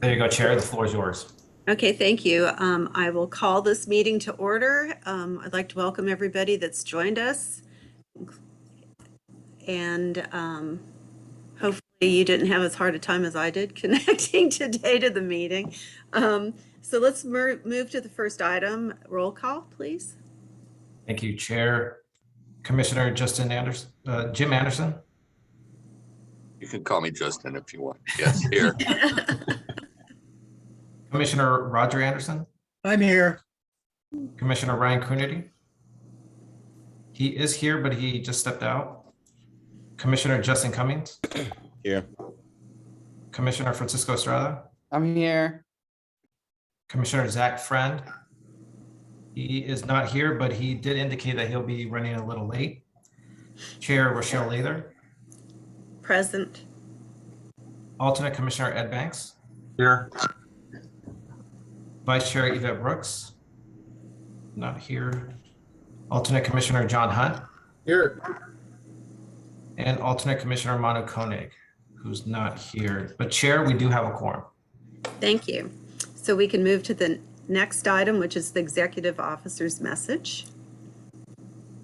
There you go, Chair. The floor is yours. Okay, thank you. I will call this meeting to order. I'd like to welcome everybody that's joined us. And hopefully you didn't have as hard a time as I did connecting today to the meeting. So let's move to the first item. Roll call, please. Thank you, Chair. Commissioner Jim Anderson. You can call me Justin if you want. Yes, here. Commissioner Roger Anderson. I'm here. Commissioner Ryan Coonerty. He is here, but he just stepped out. Commissioner Justin Cummings. Here. Commissioner Francisco Estrada. I'm here. Commissioner Zach Friend. He is not here, but he did indicate that he'll be running a little late. Chair Rochelle Lather. Present. Alternate Commissioner Ed Banks. Here. Vice Chair Yvette Brooks. Not here. Alternate Commissioner John Hunt. Here. And alternate Commissioner Manu Koenig, who's not here. But Chair, we do have a quorum. Thank you. So we can move to the next item, which is the executive officer's message.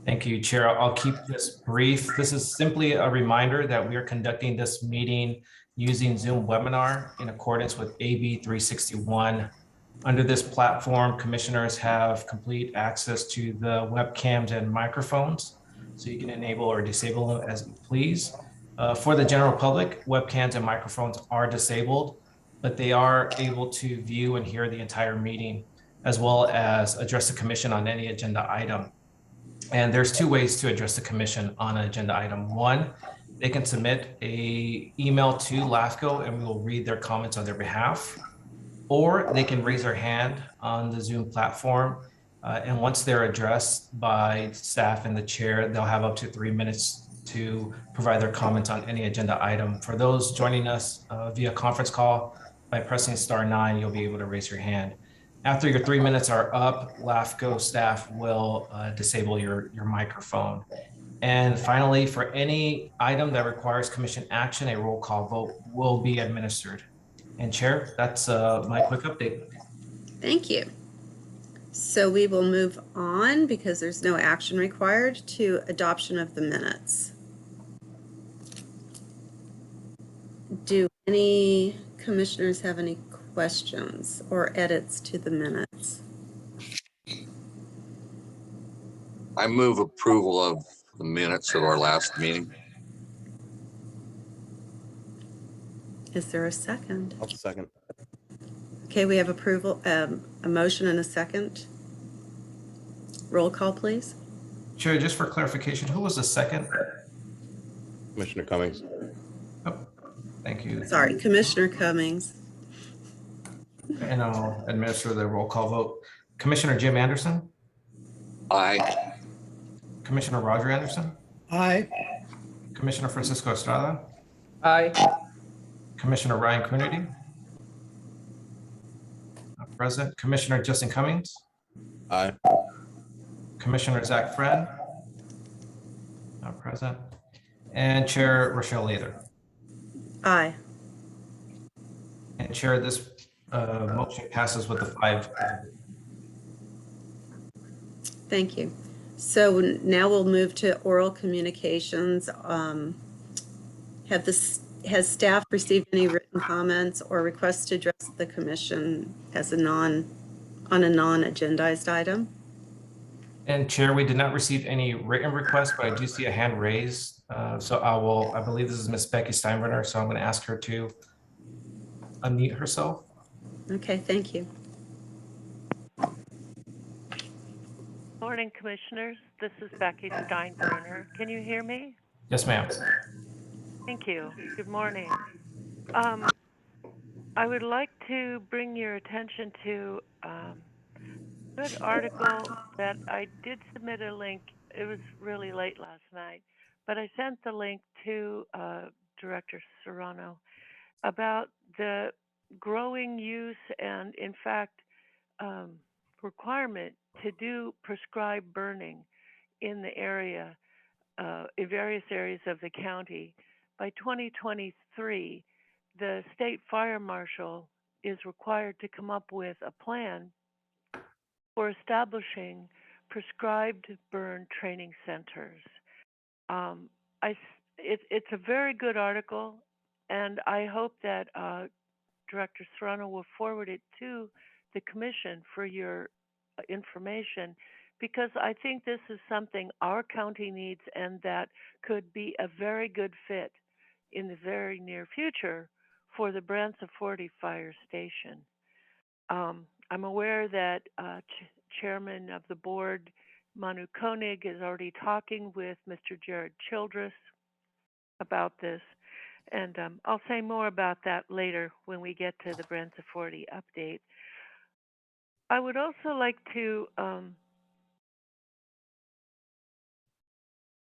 Thank you, Chair. I'll keep this brief. This is simply a reminder that we are conducting this meeting using Zoom webinar in accordance with AB 361. Under this platform, commissioners have complete access to the webcams and microphones, so you can enable or disable them as you please. For the general public, webcams and microphones are disabled, but they are able to view and hear the entire meeting, as well as address the commission on any agenda item. And there's two ways to address the commission on an agenda item. One, they can submit an email to LAFCO and we will read their comments on their behalf. Or they can raise their hand on the Zoom platform. And once they're addressed by staff and the chair, they'll have up to 3 minutes to provide their comments on any agenda item. For those joining us via conference call, by pressing *9, you'll be able to raise your hand. After your 3 minutes are up, LAFCO staff will disable your microphone. And finally, for any item that requires commission action, a roll call vote will be administered. And Chair, that's my quick update. Thank you. So we will move on, because there's no action required, to adoption of the minutes. Do any commissioners have any questions or edits to the minutes? I move approval of the minutes of our last meeting. Is there a second? I'll second. Okay, we have approval, a motion and a second. Roll call, please. Chair, just for clarification, who was the second? Commissioner Cummings. Oh, thank you. Sorry, Commissioner Cummings. And I'll administer the roll call vote. Commissioner Jim Anderson. Aye. Commissioner Roger Anderson. Aye. Commissioner Francisco Estrada. Aye. Commissioner Ryan Coonerty. Not present. Commissioner Justin Cummings. Aye. Commissioner Zach Friend. Not present. And Chair Rochelle Lather. Aye. And Chair, this motion passes with the 5. Thank you. So now we'll move to oral communications. Has staff received any written comments or requests to address the commission as on a non-agendized item? And Chair, we did not receive any written requests, but I do see a hand raised. So I believe this is Miss Becky Steinbrenner, so I'm going to ask her to unmute herself. Okay, thank you. Morning, Commissioners. This is Becky Steinbrenner. Can you hear me? Yes, ma'am. Thank you. Good morning. I would like to bring your attention to a good article that I did submit a link. It was really late last night, but I sent the link to Director Serrano about the growing use and, in fact, requirement to do prescribed burning in the area, in various areas of the county. By 2023, the state fire marshal is required to come up with a plan for establishing prescribed burn training centers. It's a very good article, and I hope that Director Serrano will forward it to the Commission for your information, because I think this is something our county needs and that could be a very good fit in the very near future for the Branciforte Fire Station. I'm aware that Chairman of the Board, Manu Koenig, is already talking with Mr. Jared Childress about this, and I'll say more about that later when we get to the Branciforte update. I would also like to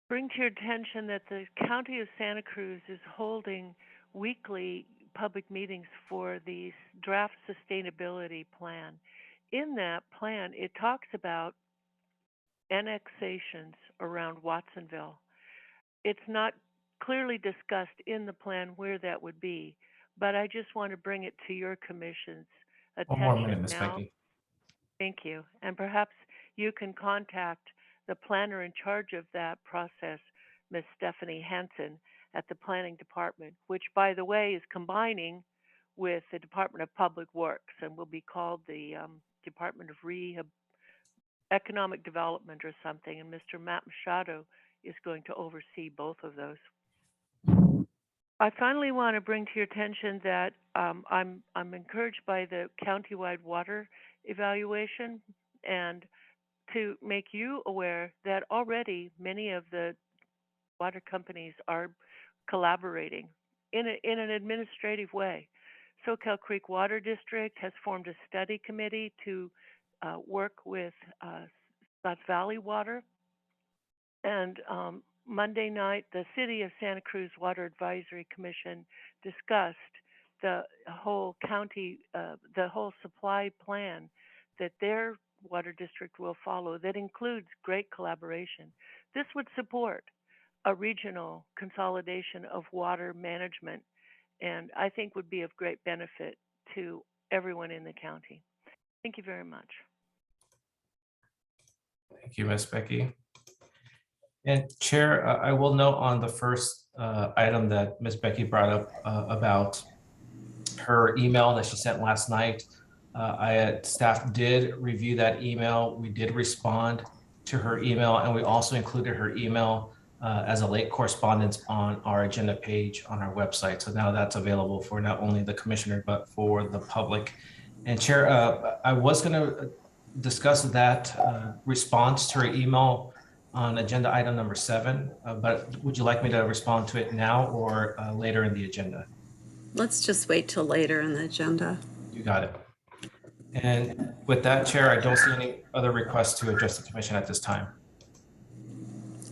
bring to your attention that the County of Santa Cruz is holding weekly public meetings for the draft sustainability plan. In that plan, it talks about annexations around Watsonville. It's not clearly discussed in the plan where that would be, but I just want to bring it to your commission's One more attention minute, Ms. now. Becky. Thank you. And perhaps you can contact the planner in charge of that process, Ms. Stephanie Hansen, at the Planning Department, which, by the way, is combining with the Department of Public Works and will be called the Department of Economic Development or something. And Mr. Matt Machado is going to oversee both of those. I finally want to bring to your attention that I'm encouraged by the countywide water evaluation, and to make you aware that already many of the water companies are collaborating in an administrative way. Soquel Creek Water District has formed a study committee to work with Scotts Valley Water, and Monday night, the City of Santa Cruz Water Advisory Commission discussed the whole county, the whole supply plan that their water district will follow that includes great collaboration. This would support a regional consolidation of water management, and I think would be of great benefit to everyone in the county. Thank you very much. Thank you, Ms. Becky. And Chair, I will note on the first item that Ms. Becky brought up about her email that she sent last night. Staff did review that email. We did respond to her email, and we also included her email as a late correspondence on our agenda page on our website. So now that's available for not only the commissioner, but for the public. And Chair, I was going to discuss that response to her email on agenda item number 7, but would you like me to respond to it now or later in the agenda? Let's just wait till later in the agenda. You got it. And with that, Chair, I don't see any other requests to address the commission at this time.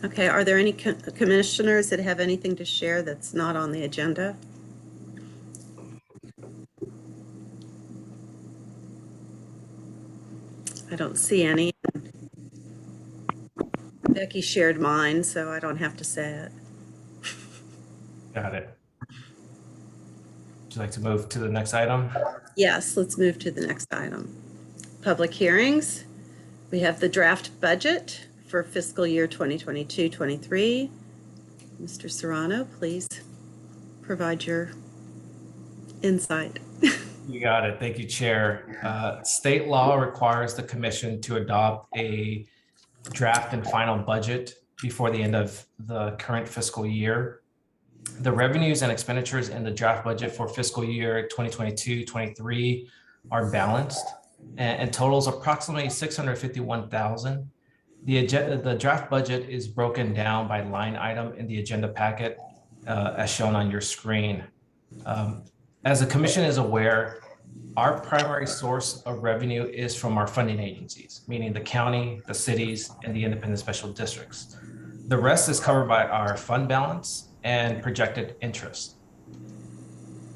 Okay, are there any commissioners that have anything to share that's not on the agenda? I don't see any. Becky shared mine, so I don't have to say it. Got it. Would you like to move to the next item? Yes, let's move to the next item. Public hearings. We have the draft budget for fiscal year 2022-23. Mr. Serrano, please provide your insight. You got it. Thank you, Chair. State law requires the commission to adopt a draft and final budget before the end of the current fiscal year. The revenues and expenditures in the draft budget for fiscal year 2022-23 are balanced and totals approximately $651,000. The draft budget is broken down by line item in the agenda packet as shown on your screen. As the commission is aware, our primary source of revenue is from our funding agencies, meaning the county, the cities, and the independent special districts. The rest is covered by our fund balance and projected interest.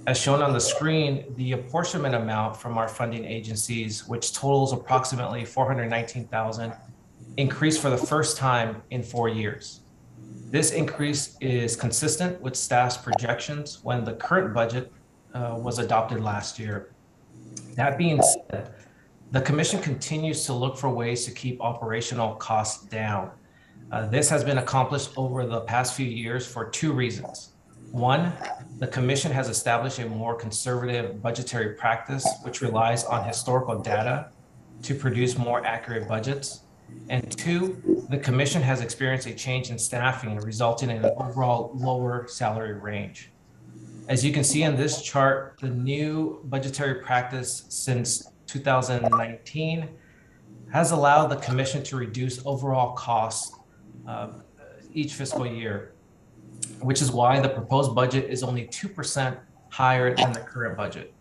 As shown on the screen, the apportionment amount from our funding agencies, which totals approximately $419,000, increased for the first time in 4 years. This increase is consistent with staff's projections when the current budget was adopted last year. That being said, the commission continues to look for ways to keep operational costs down. This has been accomplished over the past few years for two reasons. One, the commission has established a more conservative budgetary practice, which relies on historical data to produce more accurate budgets. And two, the commission has experienced a change in staffing, resulting in an overall lower salary range. As you can see in this chart, the new budgetary practice since 2019 has allowed the commission to reduce overall costs each fiscal year, which is why the proposed budget is only 2% higher than the current budget.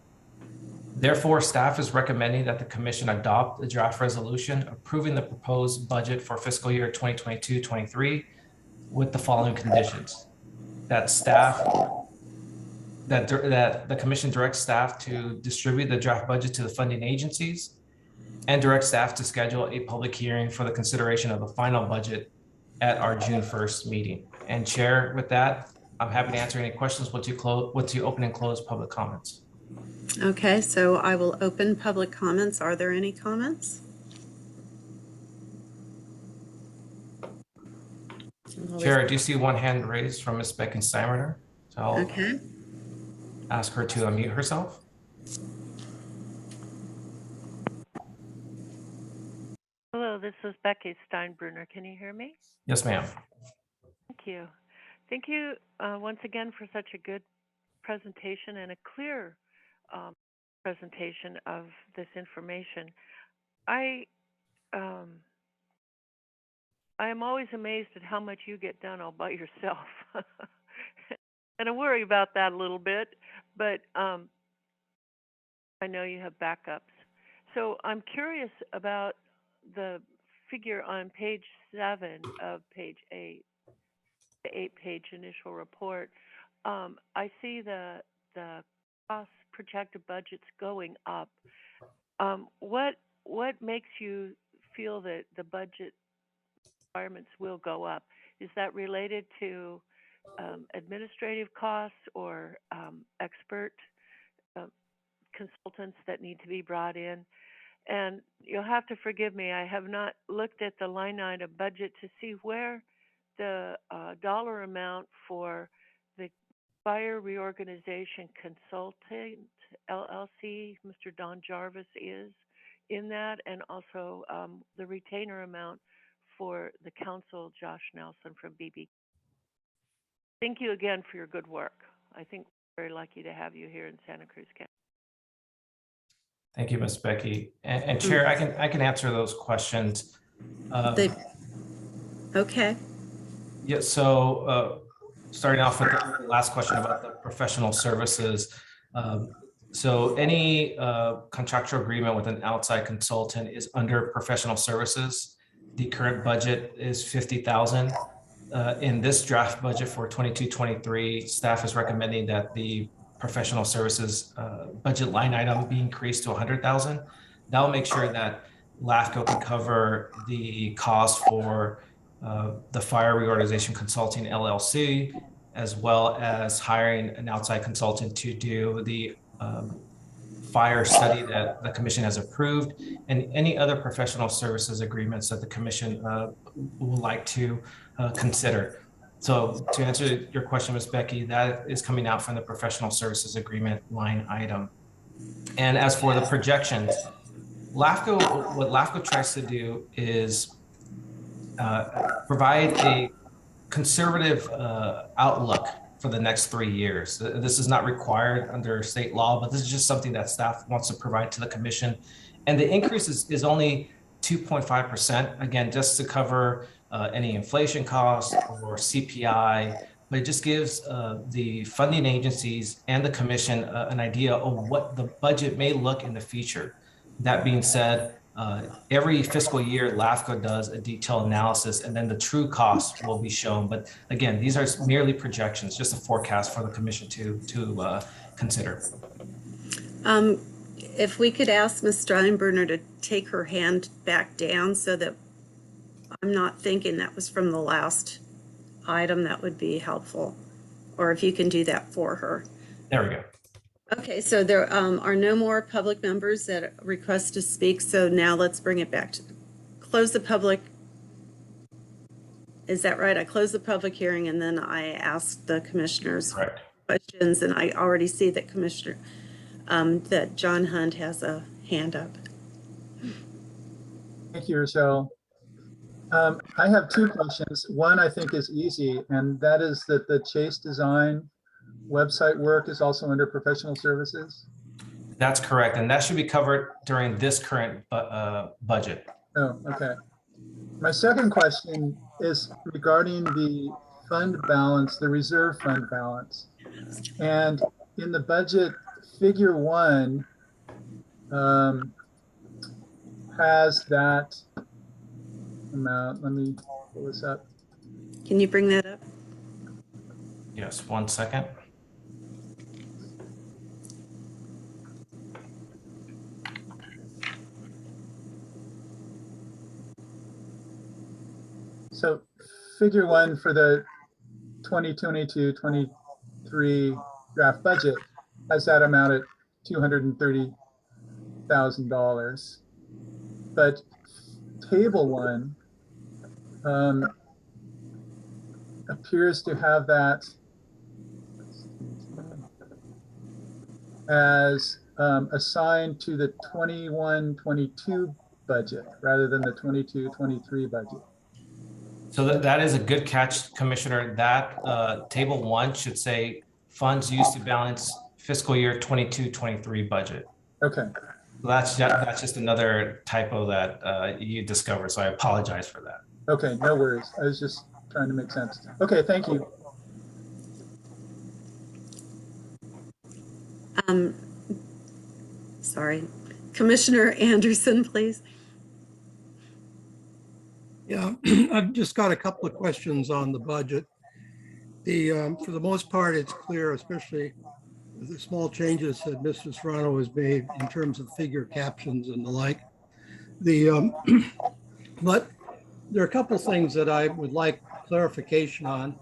Therefore, staff is recommending that the commission adopt a draft resolution approving the proposed budget for fiscal year 2022-23 with the following conditions: that the commission directs staff to distribute the draft budget to the funding agencies and direct staff to schedule a public hearing for the consideration of the final budget at our June 1st meeting. And Chair, with that, I'm happy to answer any questions once you open and close public comments. Okay, so I will open public comments. Are there any comments? Chair, I do see one hand raised from Ms. Becky Steinbrenner. So I'll Okay, ask her to unmute herself. Hello, this is Becky Steinbrenner. Can you hear me? Yes, ma'am. Thank you. Thank you once again for such a good presentation and a clear presentation of this information. I am always amazed at how much you get done all by yourself. And I worry about that a little bit, but I know you have backups. So I'm curious about the figure on page 7 of page 8, the 8-page initial report. I see the cost projected budgets going up. What makes you feel that the budget requirements will go up? Is that related to administrative costs or expert consultants that need to be brought in? And you'll have to forgive me, I have not looked at the line item budget to see where the dollar amount for the Fire Reorganization Consultant LLC, Mr. Don Jarvis, is in that, and also the retainer amount for the council, Josh Nelson from BB. Thank you again for your good work. I think we're very lucky to have you here in Santa Cruz County. Thank you, Ms. Becky. And Chair, I can answer those questions. okay. Yeah, so starting off with the last question about the professional services. So any contractual agreement with an outside consultant is under professional services. The current budget is $50,000. In this draft budget for 22-23, staff is recommending that the professional services budget line item be increased to $100,000. That will make sure that LAFCO can cover the cost for the Fire Reorganization Consulting LLC, as well as hiring an outside consultant to do the fire study that the commission has approved, and any other professional services agreements that the commission would like to consider. So to answer your question, Ms. Becky, that is coming out from the professional services agreement line item. And as for the projections, what LAFCO tries to do is provide a conservative outlook for the next 3 years. This is not required under state law, but this is just something that staff wants to provide to the commission. And the increase is only 2.5%, again, just to cover any inflation costs or CPI, but it just gives the funding agencies and the commission an idea of what the budget may look in the future. That being said, every fiscal year, LAFCO does a detailed analysis, and then the true cost will be shown. But again, these are merely projections, just a forecast for the commission to consider. If we could ask Ms. Steinbrenner to take her hand back down so that I'm not thinking that was from the last item, that would be helpful. Or if you can do that for her. There we go. Okay, so there are no more public members that request to speak, so now let's bring it back to close the public. Is that right? I closed the public hearing and then I asked the commissioners Correct. questions, and I already see that that John Hunt has a hand up. Thank you, Rochelle. I have two questions. One I think is easy, and that is that the Chase Design website work is also under professional services. That's correct. And that should be covered during this current budget. Oh, okay. My second question is regarding the fund balance, the reserve fund balance. And in the budget, figure 1 has that amount. Let me pull this up. Can you bring that up? Yes, 1 second. So figure 1 for the 2022-23 draft budget has that amount at $230,000. But table 1 appears to have that as assigned to the 21-22 budget rather than the 22-23 budget. So that is a good catch, Commissioner. That table 1 should say funds used to balance fiscal year 22-23 budget. Okay. That's just another typo that you discovered. So I apologize for that. Okay, no worries. I was just trying to make sense. Okay, thank you. Sorry. Commissioner Anderson, please. Yeah, I've just got a couple of questions on the budget. For the most part, it's clear, especially with the small changes that Mr. Serrano has made in terms of figure captions and the like. But there are a couple of things that I would like clarification on.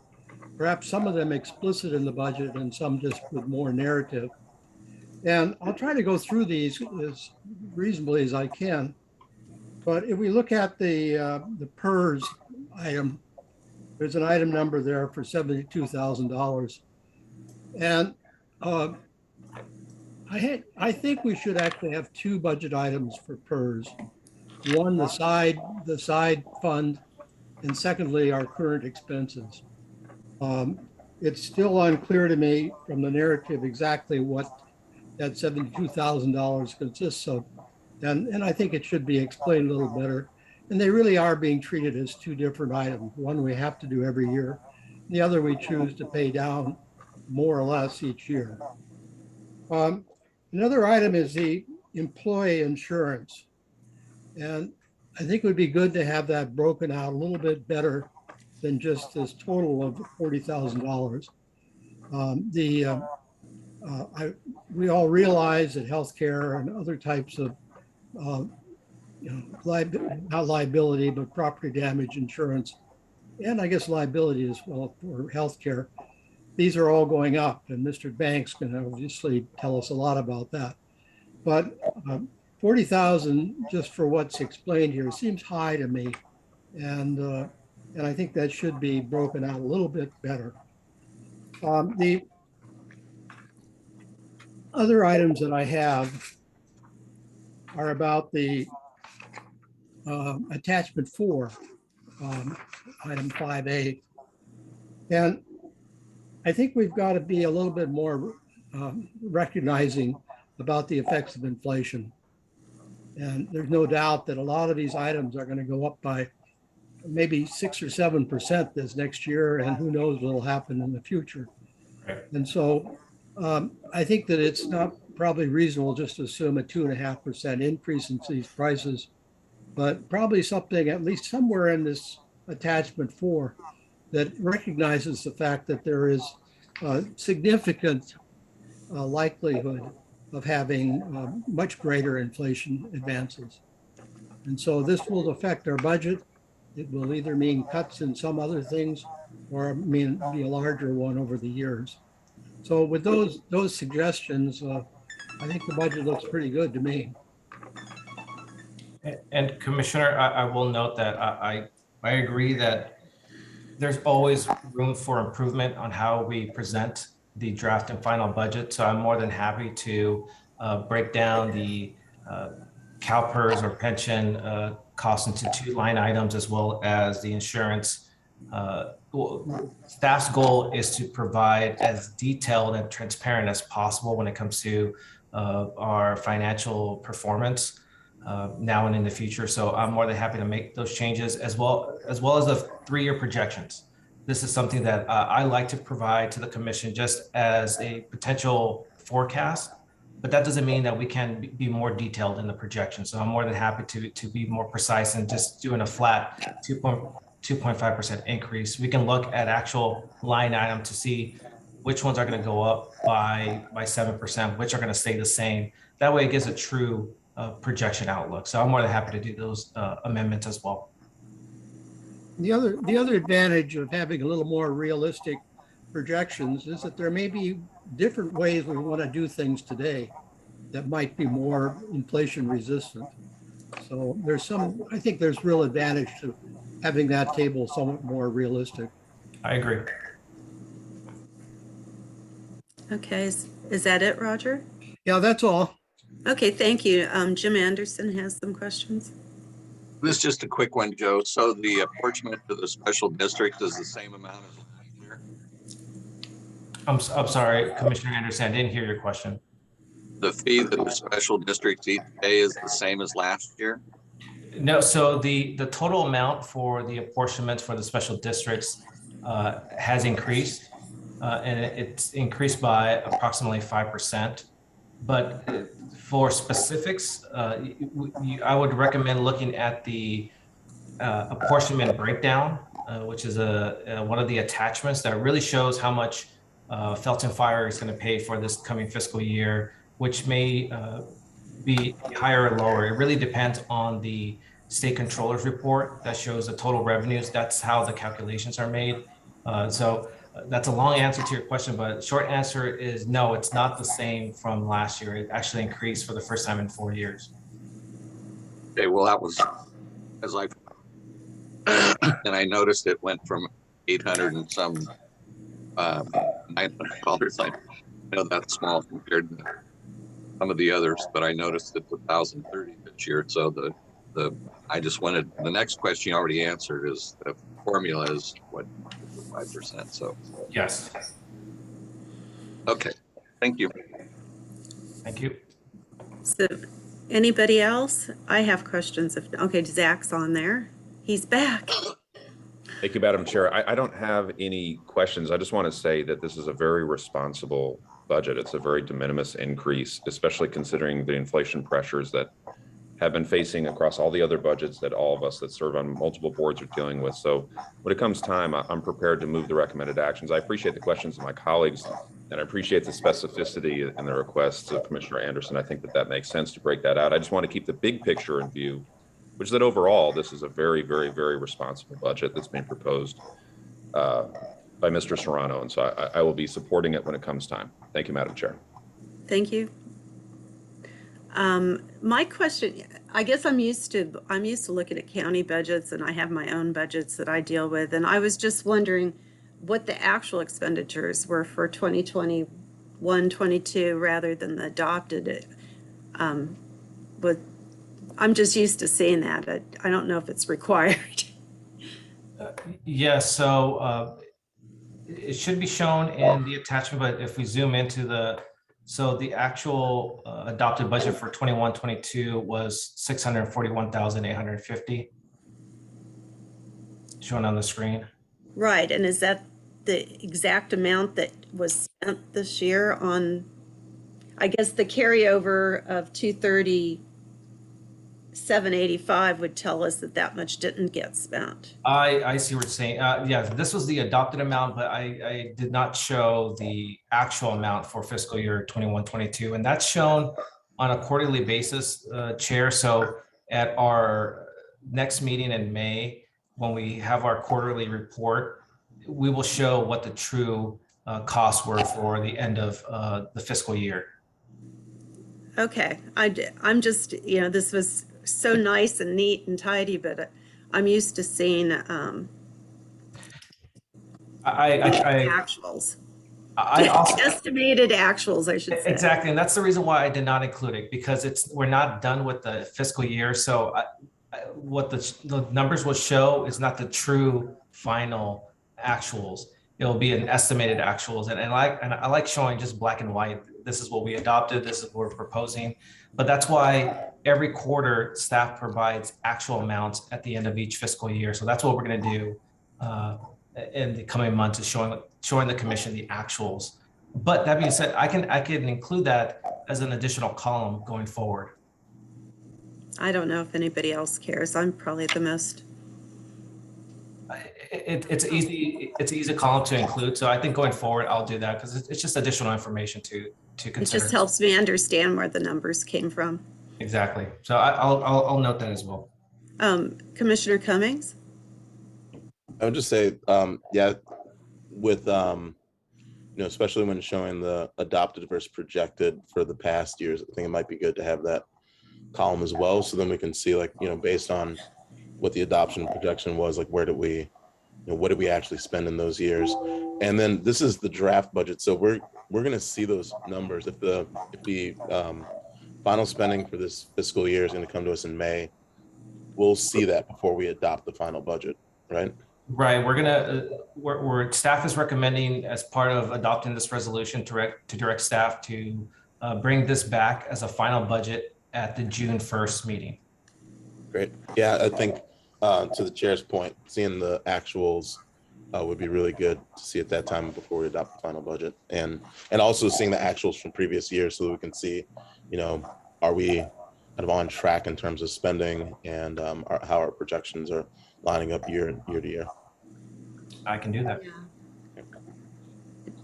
Perhaps some of them explicit in the budget and some just with more narrative. And I'll try to go through these as reasonably as I can. But if we look at the PERS item, there's an item number there for $72,000. And I think we should actually have two budget items for PERS. One, the side fund, and secondly, our current expenses. It's still unclear to me from the narrative exactly what that $72,000 consists of. And I think it should be explained a little better. And they really are being treated as two different items. One we have to do every year. The other we choose to pay down more or less each year. Another item is the employee insurance. And I think it would be good to have that broken out a little bit better than just this total of $40,000. We all realize that healthcare and other types of not liability, but property damage insurance, and I guess liability as well for healthcare, these are all going up, and Mr. Banks can obviously tell us a lot about that. But 40,000 just for what's explained here seems high to me, and I think that should be broken out a little bit better. The other items that I have are about the attachment 4, item 5A. And I think we've got to be a little bit more recognizing about the effects of inflation. And there's no doubt that a lot of these items are going to go up by maybe 6 or 7% this next year, and who knows what will happen in the future. And so I think that it's not probably reasonable just to assume a 2.5% increase in these prices, but probably something at least somewhere in this attachment 4 that recognizes the fact that there is a significant likelihood of having much greater inflation advances. And so this will affect our budget. It will either mean cuts in some other things or mean be a larger one over the years. So with those suggestions, I think the budget looks pretty good to me. And Commissioner, I will note that I agree that there's always room for improvement on how we present the draft and final budget. So I'm more than happy to break down the CalPERS or pension costs into 2 line items, as well as the insurance. Staff's goal is to provide as detailed and transparent as possible when it comes to our financial performance now and in the future. So I'm more than happy to make those changes, as well as the 3-year projections. This is something that I like to provide to the commission just as a potential forecast, but that doesn't mean that we can be more detailed in the projection. So I'm more than happy to be more precise and just doing a flat 2.5% increase. We can look at actual line item to see which ones are going to go up by 7%, which are going to stay the same. That way it gives a true projection outlook. So I'm more than happy to do those amendments as well. The other advantage of having a little more realistic projections is that there may be different ways we want to do things today that might be more inflation resistant. So I think there's real advantage to having that table somewhat more realistic. I agree. Okay, is that it, Roger? Yeah, that's all. Okay, thank you. Jim Anderson has some questions. This is just a quick one, Joe. So the apportionment to the special district is the same amount as last year? I'm sorry, Commissioner Anderson, I didn't hear your question. The fee that the special districts each pay is the same as last year? No, so the total amount for the apportionments for the special districts has increased, and it's increased by approximately 5%. But for specifics, I would recommend looking at the apportionment breakdown, which is one of the attachments that really shows how much Felton Fire is going to pay for this coming fiscal year, which may be higher or lower. It really depends on the state controller's report that shows the total revenues. That's how the calculations are made. So that's a long answer to your question, but short answer is no, it's not the same from last year. It actually increased for the first time in 4 years. Okay, well, that was, as I, and I noticed it went from 800 and some $900. I know that's small compared to some of the others, but I noticed it's 1,030 this year. So I just wanted, the next question you already answered is the formula is what, 5%. So Yes. okay, thank you. Thank you. So anybody else? I have questions. Okay, Zach's on there. He's back. Thank you, Madam Chair. I don't have any questions. I just want to say that this is a very responsible budget. It's a very de minimis increase, especially considering the inflation pressures that have been facing across all the other budgets that all of us that serve on multiple boards are dealing with. So when it comes time, I'm prepared to move the recommended actions. I appreciate the questions of my colleagues, and I appreciate the specificity in the requests of Commissioner Anderson. I think that makes sense to break that out. I just want to keep the big picture in view, which is that overall, this is a very, very, very responsible budget that's being proposed by Mr. Serrano. And so I will be supporting it when it comes time. Thank you, Madam Chair. Thank you. My question, I guess I'm used to looking at county budgets, and I have my own budgets that I deal with. And I was just wondering what the actual expenditures were for 2021, 22, rather than the adopted. But I'm just used to seeing that. I don't know if it's required. Yes, so it should be shown in the attachment, but if we zoom into the actual adopted budget for 21-22 was 641,850 shown on the screen. Right, and is that the exact amount that was spent this year on, I guess the carryover of 230,785 would tell us that much didn't get spent. I see what you're saying. Yeah, this was the adopted amount, but I did not show the actual amount for fiscal year 21-22, and that's shown on a quarterly basis, Chair. So at our next meeting in May, when we have our quarterly report, we will show what the true costs were for the end of the fiscal year. Okay, I'm just, this was so nice and neat and tidy, but I'm used to seeing actuals. I also Estimated actuals, I should say. exactly, and that's the reason why I did not include it, because we're not done with the fiscal year. So what the numbers will show is not the true final actuals. It'll be an estimated actuals, and I like showing just black and white. This is what we adopted. This is what we're proposing. But that's why every quarter staff provides actual amounts at the end of each fiscal year. So that's what we're going to do in the coming months, is showing the commission the actuals. But that being said, I can include that as an additional column going forward. I don't know if anybody else cares. I'm probably the most. It's an easy column to include. So I think going forward, I'll do that because it's just additional information to consider. It just helps me understand where the numbers came from. Exactly. So I'll note that as well. Commissioner Cummings? I would just say, yeah, with, especially when showing the adopted versus projected for the past years, I think it might be good to have that column as well. So then we can see, like, based on what the adoption projection was, like, where did we, what did we actually spend in those years? And then this is the draft budget. So we're going to see those numbers. If the final spending for this fiscal year is going to come to us in May, we'll see that before we adopt the final budget, right? Right. We're gonna staff is recommending, as part of adopting this resolution, to direct staff to bring this back as a final budget at the June 1st meeting. Great. Yeah, I think to the chair's point, seeing the actuals would be really good to see at that time before we adopt the final budget, and also seeing the actuals from previous years so that we can see, are we kind of on track in terms of spending, and how our projections are lining up year to year. I can do that. Yeah.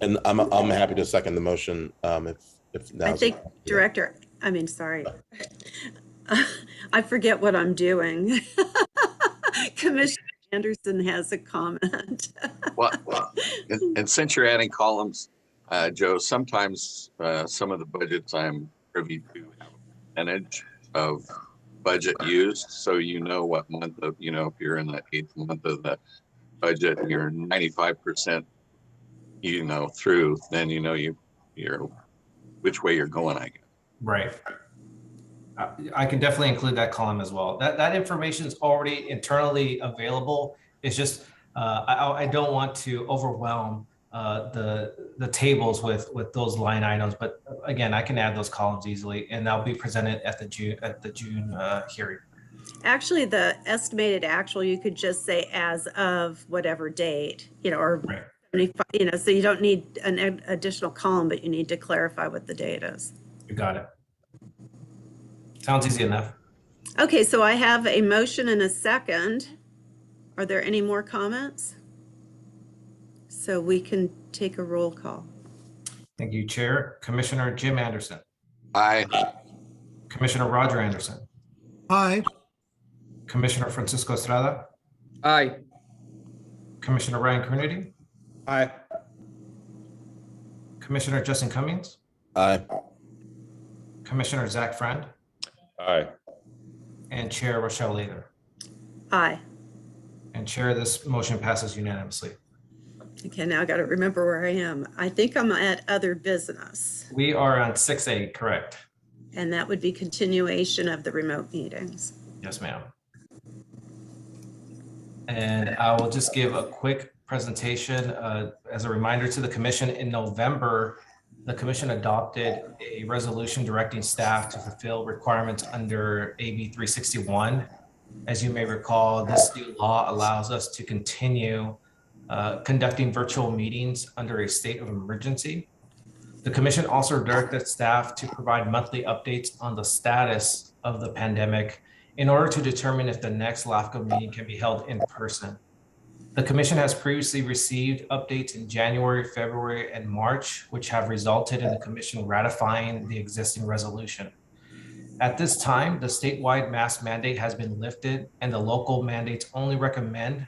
And I'm happy to second the motion if now. I think sorry. I forget what I'm doing. Commissioner Anderson has a comment. Well, and since you're adding columns, Joe, sometimes some of the budgets I'm privy to have a percentage of budget used, so what month of, if you're in the 8th month of the budget and you're 95% through, then you're which way you're going, I guess. Right. I can definitely include that column as well. That information is already internally available. It's just I don't want to overwhelm the tables with those line items, but again, I can add those columns easily, and that'll be presented at the June hearing. Actually, the estimated actual, you could just say as of whatever date, or right. 75, so you don't need an additional column, but you need to clarify what the date is. You got it. Sounds easy enough. Okay, so I have a motion and a second. Are there any more comments? So we can take a roll call. Thank you, Chair. Commissioner Jim Anderson. Aye. Commissioner Roger Anderson. Aye. Commissioner Francisco Estrada. Aye. Commissioner Ryan Coonerty. Aye. Commissioner Justin Cummings. Aye. Commissioner Zach Friend. Aye. And Chair Rochelle Lather. Aye. And Chair, this motion passes unanimously. Okay, now I got to remember where I am. I think I'm at other business. We are on 6A, correct? And that would be continuation of the remote meetings. Yes, ma'am. And I will just give a quick presentation as a reminder to the commission. In November, the commission adopted a resolution directing staff to fulfill requirements under AB 361. As you may recall, this new law allows us to continue conducting virtual meetings under a state of emergency. The commission also directed staff to provide monthly updates on the status of the pandemic in order to determine if the next LAFCO meeting can be held in person. The commission has previously received updates in January, February, and March, which have resulted in the commission ratifying the existing resolution. At this time, the statewide mask mandate has been lifted, and the local mandates only recommend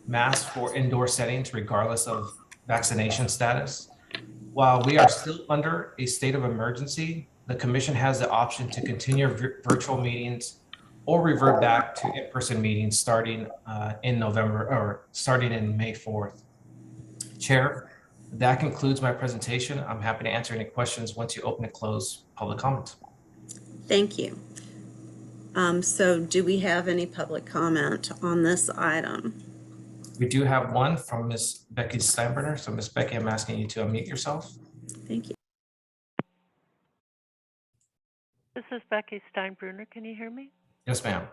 masks for indoor settings regardless of vaccination status. While we are still under a state of emergency, the commission has the option to continue virtual meetings or revert back to in-person meetings starting in November or starting in May 4th. Chair, that concludes my presentation. I'm happy to answer any questions once you open and close public comment. Thank you. So do we have any public comment on this item? We do have one from Ms. Becky Steinbrenner. So Ms. Becky, I'm asking you to unmute yourself. Thank you. This is Becky Steinbrenner. Can you hear me? Yes, ma'am.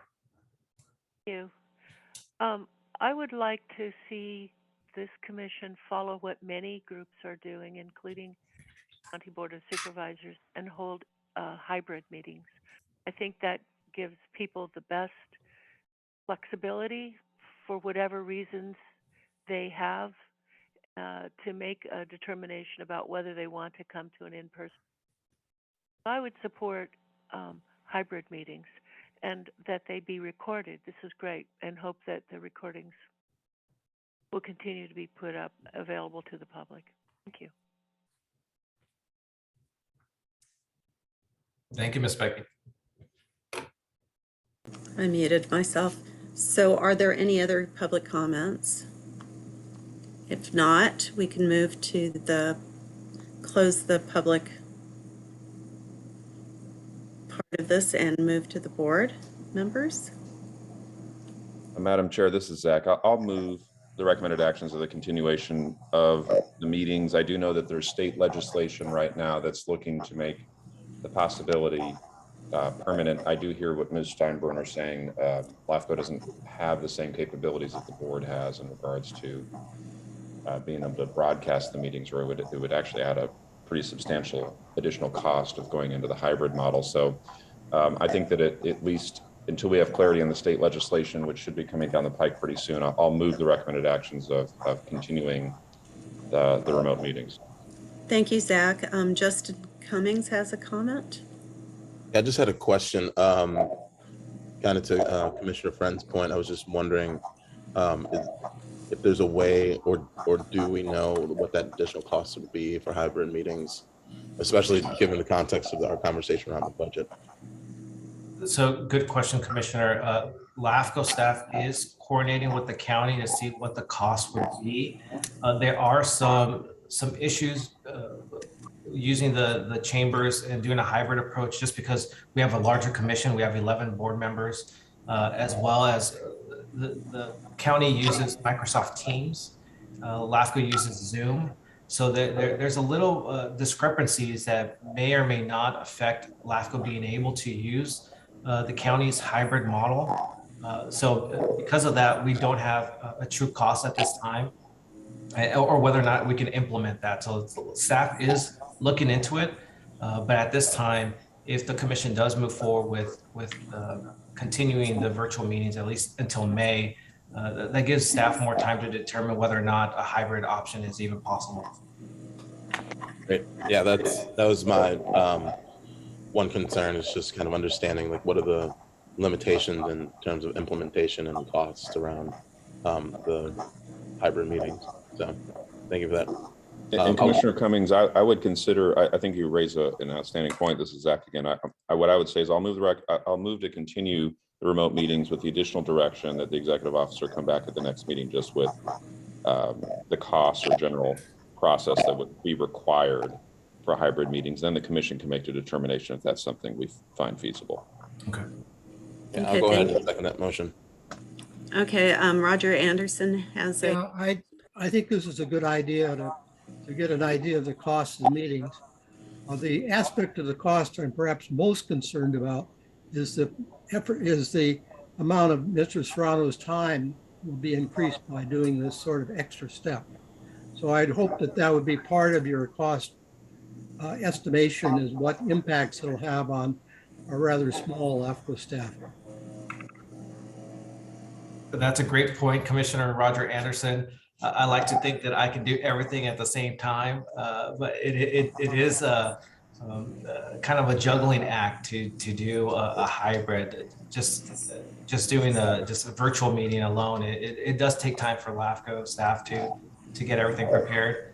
Thank you. I would like to see this commission follow what many groups are doing, including County Board of Supervisors, and hold hybrid meetings. I think that gives people the best flexibility for whatever reasons they have to make a determination about whether they want to come to an in-person. I would support hybrid meetings and that they be recorded. This is great, and hope that the recordings will continue to be put up available to the public. Thank you. Thank you, Ms. Becky. I muted myself. So are there any other public comments? If not, we can move to close the public part of this and move to the board members. Madam Chair, this is Zach. I'll move the recommended actions of the continuation of the meetings. I do know that there's state legislation right now that's looking to make the possibility permanent. I do hear what Ms. Steinbrenner is saying. LAFCO doesn't have the same capabilities that the board has in regards to being able to broadcast the meetings, or it would actually add a pretty substantial additional cost of going into the hybrid model. So I think that at least until we have clarity on the state legislation, which should be coming down the pike pretty soon, I'll move the recommended actions of continuing the remote meetings. Thank you, Zach. Justin Cummings has a comment. I just had a question, kind of to Commissioner Friend's point. I was just wondering if there's a way, or do we know what that additional cost would be for hybrid meetings, especially given the context of our conversation around the budget? So good question, Commissioner. LAFCO staff is coordinating with the county to see what the cost would be. There are some issues using the chambers and doing a hybrid approach, just because we have a larger commission. We have 11 board members, as well as the county uses Microsoft Teams. LAFCO uses Zoom. So there's a little discrepancies that may or may not affect LAFCO being able to use the county's hybrid model. So because of that, we don't have a true cost at this time, or whether or not we can implement that. So staff is looking into it, but at this time, if the commission does move forward with continuing the virtual meetings, at least until May, that gives staff more time to determine whether or not a hybrid option is even possible. Great. Yeah, that was my one concern, is just kind of understanding like what are the limitations in terms of implementation and costs around the hybrid meetings. So thank you for that. And Commissioner Cummings, I would consider, I think you raise an outstanding point. This is Zach again. What I would say is I'll move to continue the remote meetings with the additional direction that the executive officer come back at the next meeting just with the costs or general process that would be required for hybrid meetings. Then the commission can make the determination if that's something we find feasible. Okay. Yeah, I'll go ahead and second that motion. Okay, Roger Anderson has a. Yeah, I think this is a good idea to get an idea of the cost of meetings. The aspect of the cost I'm perhaps most concerned about is the amount of Mr. Serrano's time will be increased by doing this sort of extra step. So I'd hope that would be part of your cost estimation, is what impacts it'll have on a rather small LAFCO staff. That's a great point, Commissioner Roger Anderson. I like to think that I can do everything at the same time, but it is kind of a juggling act to do a hybrid. Just doing a virtual meeting alone, it does take time for LAFCO staff to get everything prepared.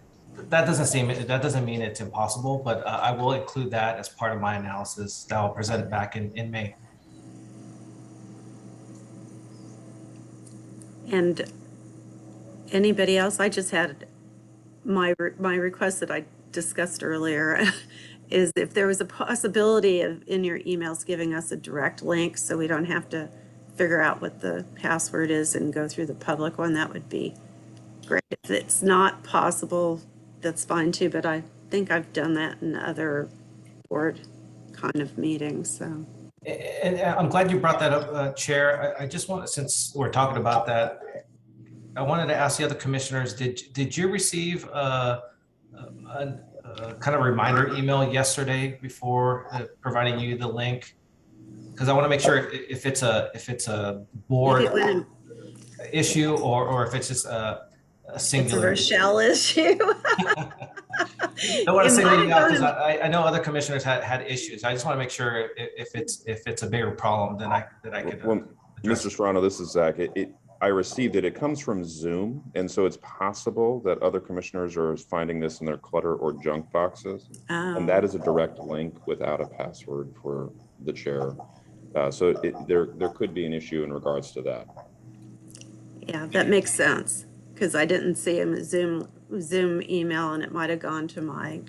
That doesn't mean it's impossible, but I will include that as part of my analysis that I'll present back in May. And anybody else? I just had my request that I discussed earlier is if there was a possibility of in your emails giving us a direct link so we don't have to figure out what the password is and go through the public one, that would be great. If it's not possible, that's fine too, but I think I've done that in other board kind of meetings, so. And I'm glad you brought that up, Chair. I just want, since we're talking about that, I wanted to ask the other commissioners, did you receive a kind of reminder email yesterday before providing you the link? Because I want to make sure if it's a board issue or if it's just a singular. It's a Rochelle issue. I don't want to say anything else because I know other commissioners had issues. I just want to make sure if it's a bigger problem, then I could. Well, Mr. Serrano, this is Zach. I received it. It comes from Zoom, and so it's possible that other commissioners are finding this in their clutter or junk boxes, and that is a direct link without a password for the chair. So there could be an issue in regards to that. Yeah, that makes sense because I didn't see a Zoom email, and it might have gone to my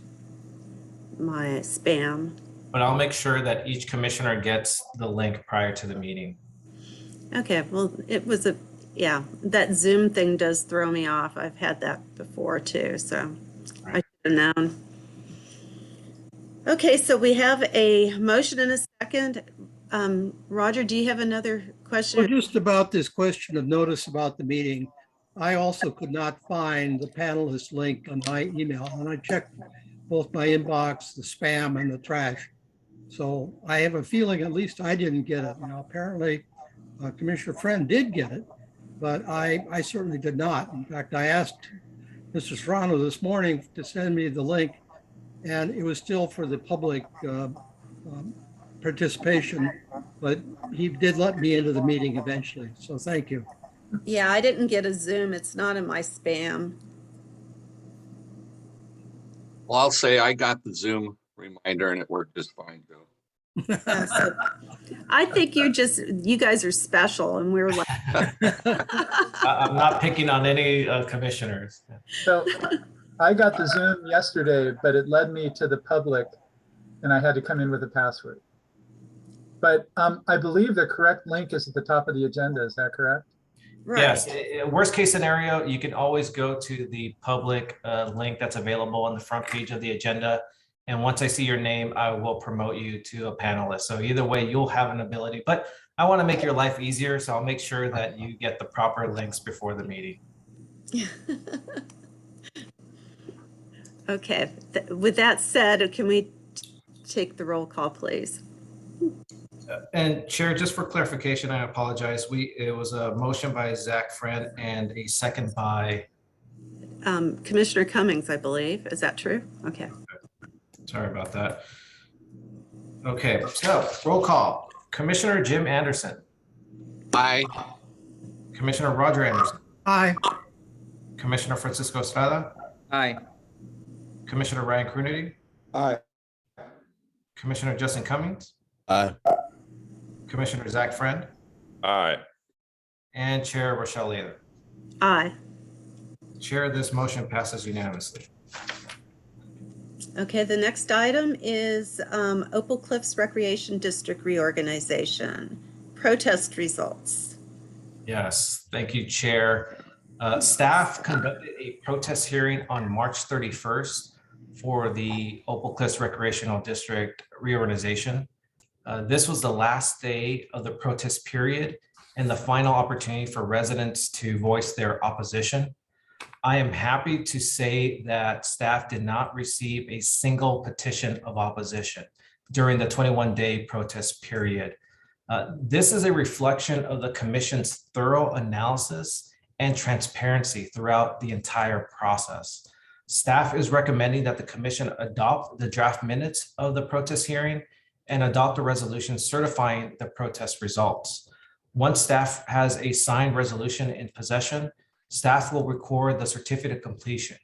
spam. But I'll make sure that each commissioner gets the link prior to the meeting. Okay, well, yeah, that Zoom thing does throw me off. I've had that before too, so I should have known. Okay, so we have a motion and a second. Roger, do you have another question? Well, just about this question of notice about the meeting. I also could not find the panelist link on my email, and I checked both my inbox, the spam, and the trash. So I have a feeling at least I didn't get it. Apparently Commissioner Friend did get it, but I certainly did not. In fact, I asked Mr. Serrano this morning to send me the link, and it was still for the public participation, but he did let me into the meeting eventually. So thank you. Yeah, I didn't get a Zoom. It's not in my spam. Well, I'll say I got the Zoom reminder and it worked just fine, Joe. So I think you guys are special, and we're like. I'm not picking on any commissioners. So I got the Zoom yesterday, but it led me to the public and I had to come in with a password. But I believe the correct link is at the top of the agenda. Is that correct? Right. Yes. Worst case scenario, you can always go to the public link that's available on the front page of the agenda. And once I see your name, I will promote you to a panelist. So either way, you'll have an ability. But I want to make your life easier, so I'll make sure that you get the proper links before the meeting. Okay. With that said, can we take the roll call, please? And Chair, just for clarification, I apologize. It was a motion by Zach Friend and a second by Commissioner Cummings, I believe. Is that true? Okay. Sorry about that. Okay, so roll call. Commissioner Jim Anderson. Aye. Commissioner Roger Anderson. Aye. Commissioner Francisco Estrada. Aye. Commissioner Ryan Crunity. Aye. Commissioner Justin Cummings. Aye. Commissioner Zach Friend. Aye. And Chair Rochelle Leather. Aye. Chair, this motion passes unanimously. Okay, the next item is Opal Cliffs Recreation District reorganization. Protest results. Yes, thank you, Chair. Staff conducted a protest hearing on March 31st for the Opal Cliffs Recreational District reorganization. This was the last day of the protest period and the final opportunity for residents to voice their opposition. I am happy to say that staff did not receive a single petition of opposition during the 21-day protest period. This is a reflection of the Commission's thorough analysis and transparency throughout the entire process. Staff is recommending that the Commission adopt the draft minutes of the protest hearing and adopt a resolution certifying the protest results. Once staff has a signed resolution in possession, staff will record the certificate of completion.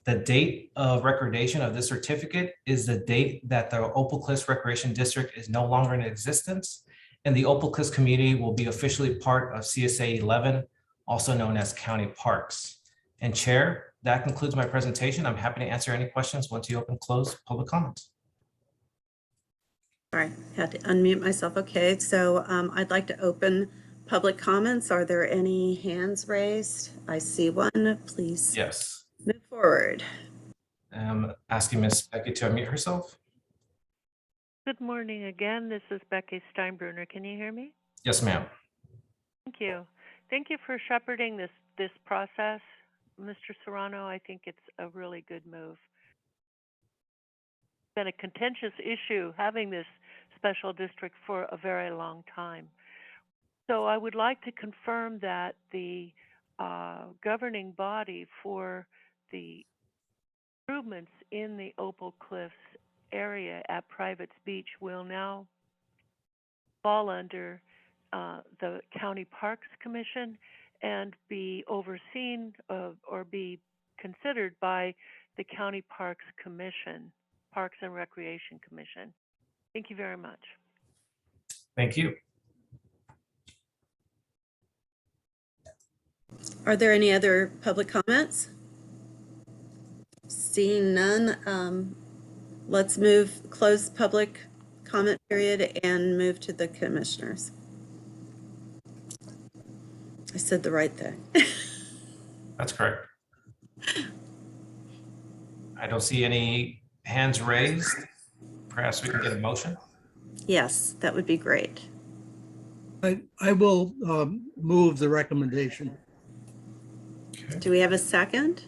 The date of recordation of this certificate is the date that the Opal Cliffs Recreation District is no longer in existence, and the Opal Cliffs community will be officially part of CSA 11, also known as county parks. And Chair, that concludes my presentation. I'm happy to answer any questions once you open close public comments. All right, had to unmute myself. Okay, so I'd like to open public comments. Are there any hands raised? I see one. Please Yes. move forward. Asking Ms. Becky to unmute herself. Good morning again. This is Becky Steinbruner. Can you hear me? Yes, ma'am. Thank you. Thank you for shepherding this process, Mr. Serrano. I think it's a really good move. It's been a contentious issue having this special district for a very long time. So I would like to confirm that the governing body for the improvements in the Opal Cliffs area at Privates Beach will now fall under the County Parks Commission and be overseen or be considered by the County Parks Commission, Parks and Recreation Commission. Thank you very much. Thank you. Are there any other public comments? Seeing none, let's close public comment period and move to the commissioners. I said the right thing. That's correct. I don't see any hands raised. Perhaps we can get a motion. Yes, that would be great. I will move the recommendation. Okay. Do we have a second?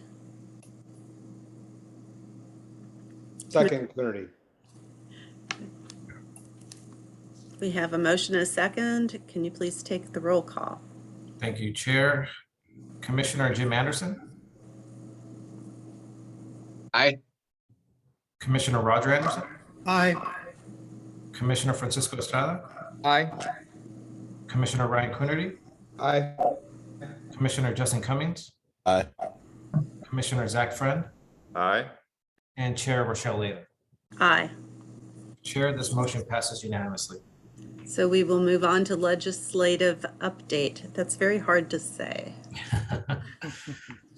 Second, Cleary. We have a motion and a second. Can you please take the roll call? Thank you, Chair. Commissioner Jim Anderson. Aye. Commissioner Roger Anderson. Aye. Commissioner Francisco Estrada. Aye. Commissioner Ryan Coonerty. Aye. Commissioner Justin Cummings. Aye. Commissioner Zach Friend. Aye. And Chair Rochelle Leah. Aye. Chair, this motion passes unanimously. So we will move on to legislative update. That's very hard to say.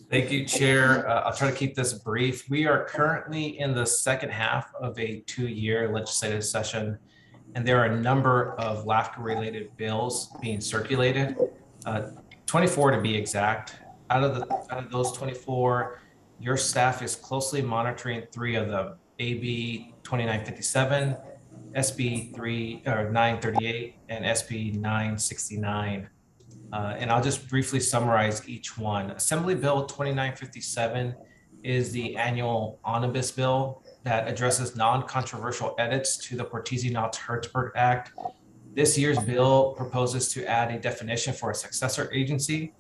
Thank you, Chair. I'll try to keep this brief. We are currently in the second half of a 2-year legislative session, and there are a number of LAFCO-related bills being circulated, 24 to be exact. Out of those 24, your staff is closely monitoring 3 of them: AB 2957, SB 938, and SB 969. And I'll just briefly summarize each one. Assembly Bill 2957 is the annual omnibus bill that addresses non-controversial edits to the Porteous-Hertzberg Act. This year's bill proposes to add a definition for a successor agency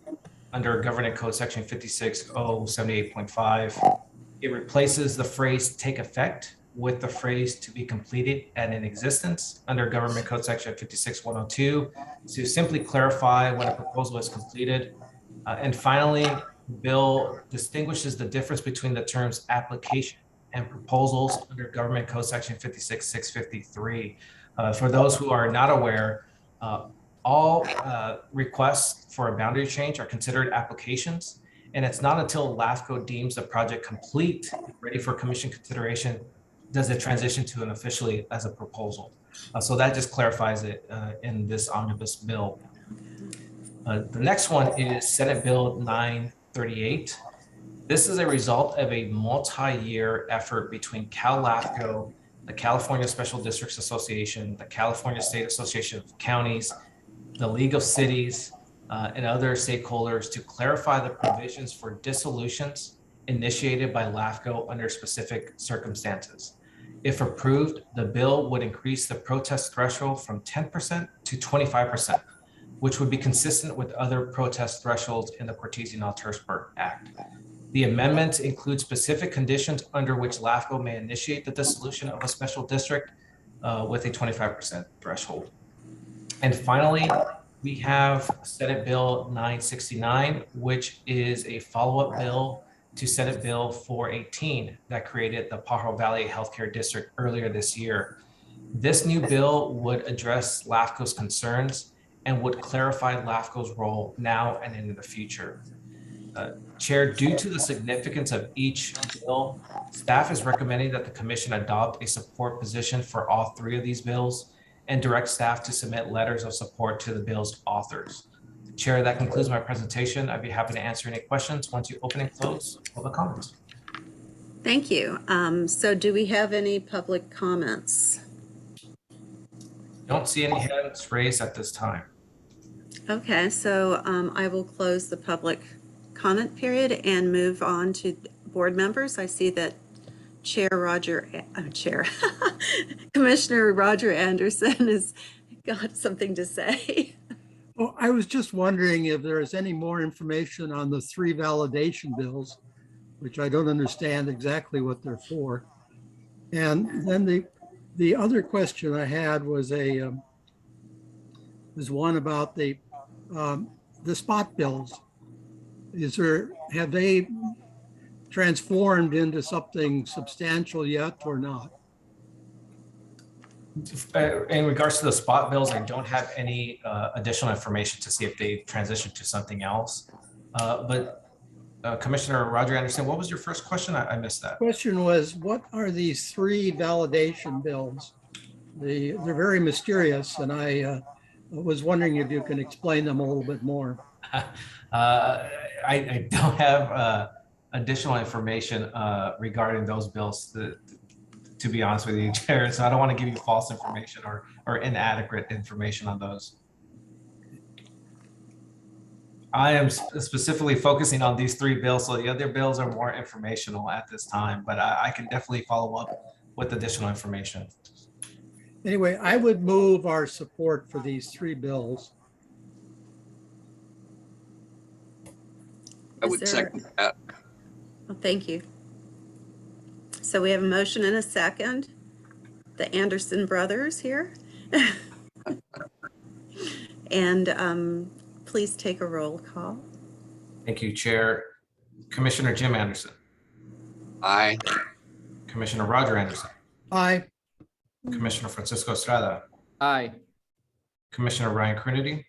under Government Code Section 56078.5. It replaces the phrase "take effect" with the phrase "to be completed and in existence" under Government Code Section 56102 to simply clarify when a proposal is completed. And finally, the bill distinguishes the difference between the terms application and proposals under Government Code Section 56653. For those who are not aware, all requests for a boundary change are considered applications, and it's not until LAFCO deems the project complete, ready for commission consideration, does it transition to an officially as a proposal. So that just clarifies it in this omnibus bill. The next one is Senate Bill 938. This is a result of a multi-year effort between Cal-LAFCO, the California Special Districts Association, the California State Association of Counties, the League of Cities, and other stakeholders to clarify the provisions for dissolutions initiated by LAFCO under specific circumstances. If approved, the bill would increase the protest threshold from 10% to 25%, which would be consistent with other protest thresholds in the Porteous-Hertzberg Act. The amendments include specific conditions under which LAFCO may initiate the dissolution of a special district with a 25% threshold. And finally, we have Senate Bill 969, which is a follow-up bill to Senate Bill 418 that created the Pajaro Valley Healthcare District earlier this year. This new bill would address LAFCO's concerns and would clarify LAFCO's role now and in the future. Chair, due to the significance of each bill, staff is recommending that the commission adopt a support position for all three of these bills and direct staff to submit letters of support to the bill's authors. Chair, that concludes my presentation. I'd be happy to answer any questions once you open and close public comments. Thank you. So do we have any public comments? Don't see any hands raised at this time. Okay, so I will close the public comment period and move on to board members. I see that Commissioner Roger Anderson has got something to say. Well, I was just wondering if there is any more information on the 3 validation bills, which I don't understand exactly what they're for. And then the other question I had was one about the spot bills. Have they transformed into something substantial yet or not? In regards to the spot bills, I don't have any additional information to see if they've transitioned to something else. But Commissioner Roger Anderson, what was your first question? I missed that. Question was, what are these 3 validation bills? They're very mysterious, and I was wondering if you can explain them a little bit more. I don't have additional information regarding those bills, to be honest with you, Chair. So I don't want to give you false information or inadequate information on those. I am specifically focusing on these 3 bills, so the other bills are more informational at this time, but I can definitely follow up with additional information. Anyway, I would move our support for these 3 bills. I would second that. Well, thank you. So we have a motion and a second. The Anderson brothers here. And please take a roll call. Thank you, Chair. Commissioner Jim Anderson. Aye. Commissioner Roger Anderson. Aye. Commissioner Francisco Estrada. Aye. Commissioner Ryan Crinity.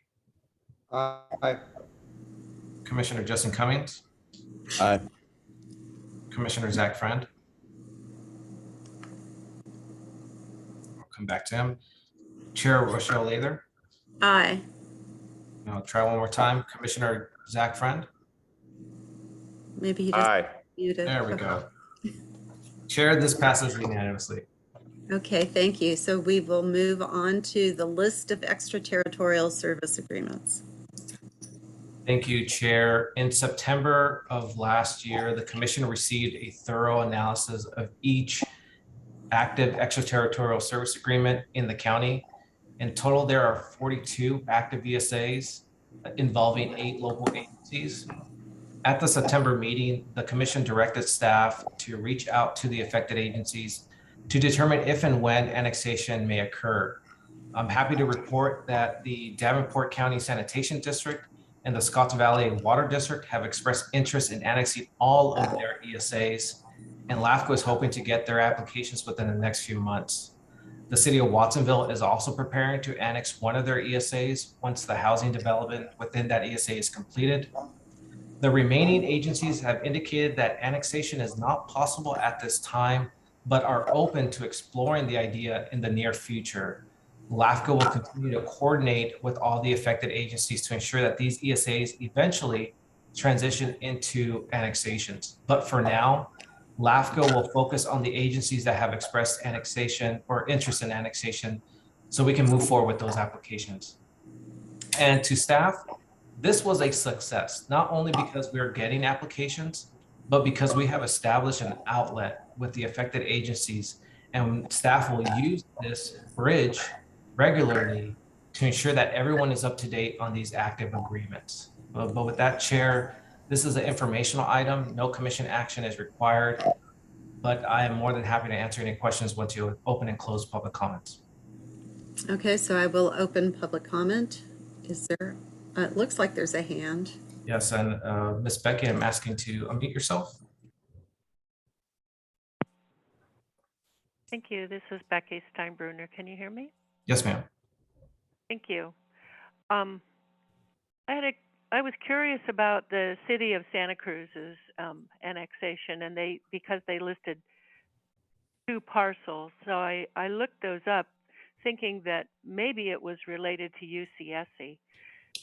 Aye. Commissioner Justin Cummings. Aye. Commissioner Zach Friend. I'll come back to him. Chair Rochelle Lather. Aye. I'll try one more time. Commissioner Zach Friend. Maybe he just Aye. muted. There we go. Chair, this passes unanimously. Okay, thank you. So we will move on to the list of extraterritorial service agreements. Thank you, Chair. In September of last year, the Commission received a thorough analysis of each active extraterritorial service agreement in the county. In total, there are 42 active ESAs involving 8 local agencies. At the September meeting, the Commission directed staff to reach out to the affected agencies to determine if and when annexation may occur. I'm happy to report that the Davenport County Sanitation District and the Scotts Valley Water District have expressed interest in annexing all of their ESAs, and LAFCO is hoping to get their applications within the next few months. The city of Watsonville is also preparing to annex one of their ESAs once the housing development within that ESA is completed. The remaining agencies have indicated that annexation is not possible at this time, but are open to exploring the idea in the near future. LAFCO will continue to coordinate with all the affected agencies to ensure that these ESAs eventually transition into annexations. But for now, LAFCO will focus on the agencies that have expressed annexation or interest in annexation so we can move forward with those applications. And to staff, this was a success, not only because we are getting applications, but because we have established an outlet with the affected agencies, and staff will use this bridge regularly to ensure that everyone is up to date on these active agreements. But with that, Chair, this is an informational item. No commission action is required, but I am more than happy to answer any questions once you open and close public comments. Okay, so I will open public comment. Is there, it looks like there's a hand. Yes, and Ms. Becky, I'm asking to unmute yourself. Thank you. This is Becky Steinbruner. Can you hear me? Yes, ma'am. Thank you. I was curious about the city of Santa Cruz's annexation, and because they listed 2 parcels, so I looked those up, thinking that maybe it was related to UCSC,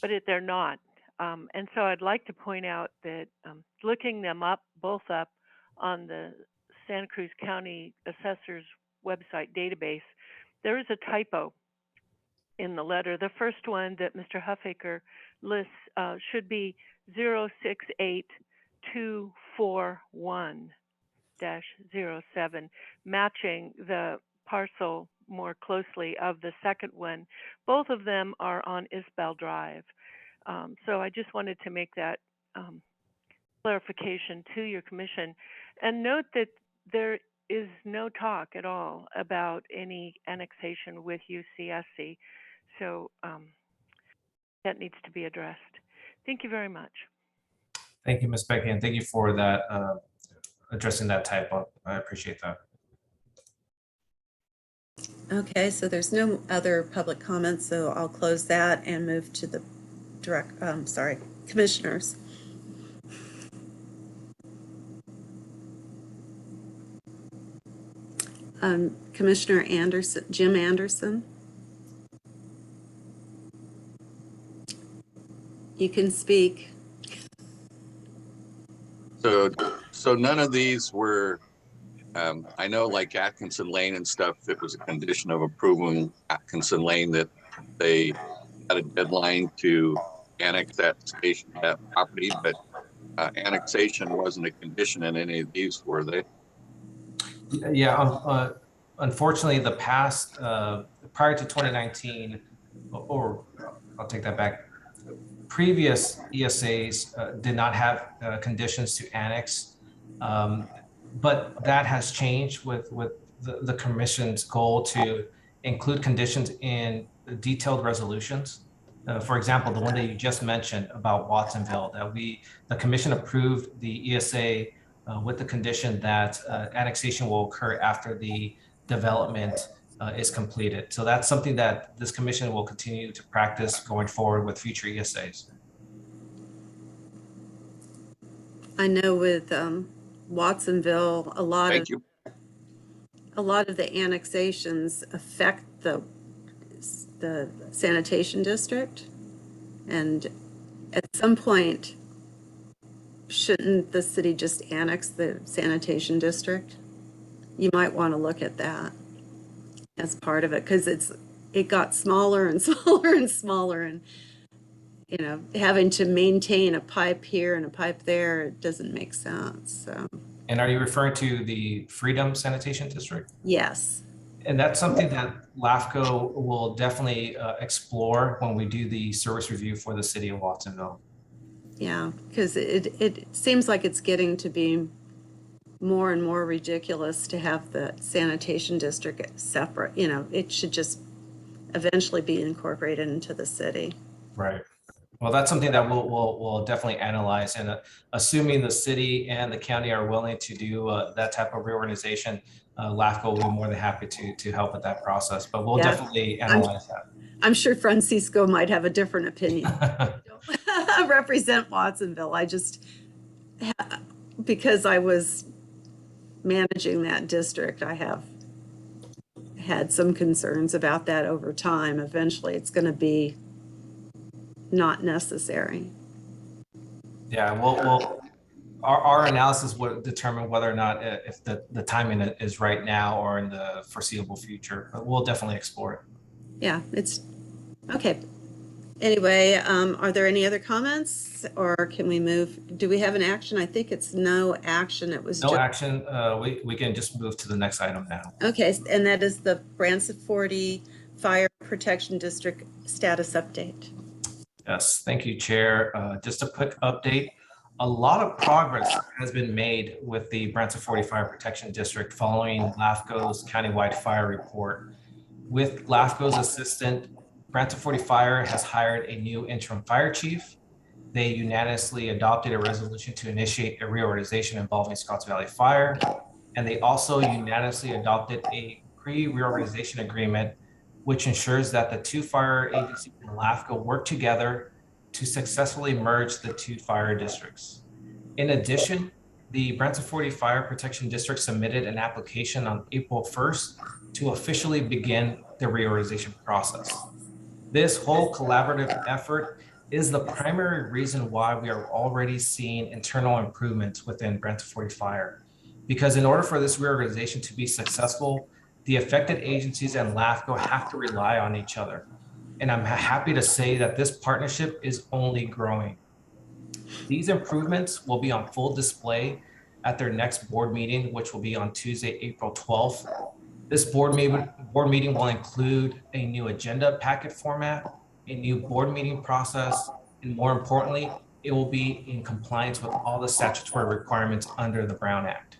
but they're not. And so I'd like to point out that looking them up, both up on the Santa Cruz County Assessor's website database, there is a typo in the letter. The first one that Mr. Huffaker lists should be 068241-07, matching the parcel more closely of the second one. Both of them are on Isbell Drive. So I just wanted to make that clarification to your commission, and note that there is no talk at all about any annexation with UCSC. So that needs to be addressed. Thank you very much. Thank you, Ms. Becky, and thank you for that, addressing that typo. I appreciate that. Okay, so there's no other public comments, so I'll close that and move to the commissioners. Commissioner Anderson, Jim Anderson. You can speak. So none of these were, I know like Atkinson Lane and stuff, it was a condition of approval Atkinson Lane that they had a deadline to annex that station, that property, but annexation wasn't a condition in any of these, were they? Yeah, unfortunately, the past, prior to 2019, or I'll take that back, previous ESAs did not have conditions to annex, but that has changed with the commission's goal to include conditions in detailed resolutions. For example, the one that you just mentioned about Watsonville, that the commission approved the ESA with the condition that annexation will occur after the development is completed. So that's something that this commission will continue to practice going forward with future ESAs. I know with Watsonville, a lot of the annexations affect the sanitation district, and at some point, shouldn't the city just annex the sanitation district? You might want to look at that as part of it, because it got smaller and smaller and smaller, and having to maintain a pipe here and a pipe there, it doesn't make sense. So. And are you referring to the Freedom Sanitation District? Yes. And that's something that LAFCO will definitely explore when we do the service review for the city of Watsonville. Yeah, because it seems like it's getting to be more and more ridiculous to have the sanitation district separate. It should just eventually be incorporated into the city. Right. Well, that's something that we'll definitely analyze, and assuming the city and the county are willing to do that type of reorganization, LAFCO will be more than happy to help with that process. But we'll definitely analyze that. I'm sure Francisco might have a different opinion. I represent Watsonville. Because I was managing that district, I have had some concerns about that over time. Eventually, it's going to be not necessary. Yeah, our analysis would determine whether or not if the timing is right now or in the foreseeable future. But we'll definitely explore it. Yeah, it's okay. Anyway, are there any other comments, or can we move? Do we have an action? I think it's no action. It was no action. We can just move to the next item now. Okay, and that is the Branciforte Fire Protection District status update. Yes, thank you, Chair. Just a quick update. A lot of progress has been made with the Branciforte Fire Protection District following LAFCO's countywide fire report. With LAFCO's assistant, Branciforte Fire has hired a new interim fire chief. They unanimously adopted a resolution to initiate a reorganization involving Scotts Valley Fire. And they also unanimously adopted a pre-reorganization agreement, which ensures that the two fire agencies in LAFCO work together to successfully merge the two fire districts. In addition, the Branciforte Fire Protection District submitted an application on April 1st to officially begin the reorganization process. This whole collaborative effort is the primary reason why we are already seeing internal improvements within Branciforte Fire. Because in order for this reorganization to be successful, the affected agencies and LAFCO have to rely on each other. And I'm happy to say that this partnership is only growing. These improvements will be on full display at their next board meeting, which will be on Tuesday, April 12th. This board meeting will include a new agenda packet format, a new board meeting process, and more importantly, it will be in compliance with all the statutory requirements under the Brown Act.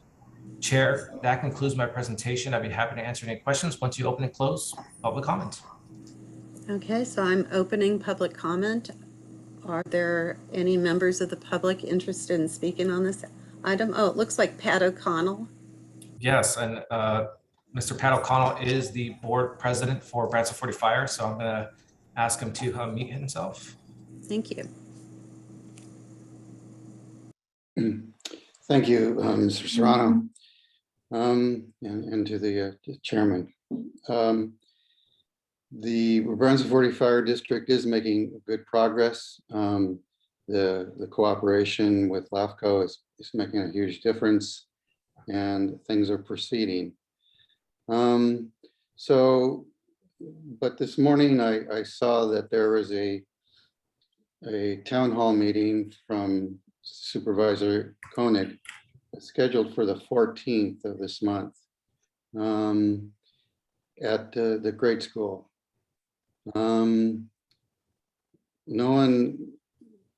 Chair, that concludes my presentation. I'd be happy to answer any questions once you open and close public comment. Okay, so I'm opening public comment. Are there any members of the public interested in speaking on this item? Oh, it looks like Pat O'Connell. Yes, and Mr. Pat O'Connell is the board president for Branciforte Fire, so I'm going to ask him to unmute himself. Thank you. Thank you, Mr. Serrano, and to the chairman. The Branciforte Fire District is making good progress. The cooperation with LAFCO is making a huge difference, and things are proceeding. But this morning I saw that there was a town hall meeting from Supervisor Koenig scheduled for the 14th of this month at the grade school. No one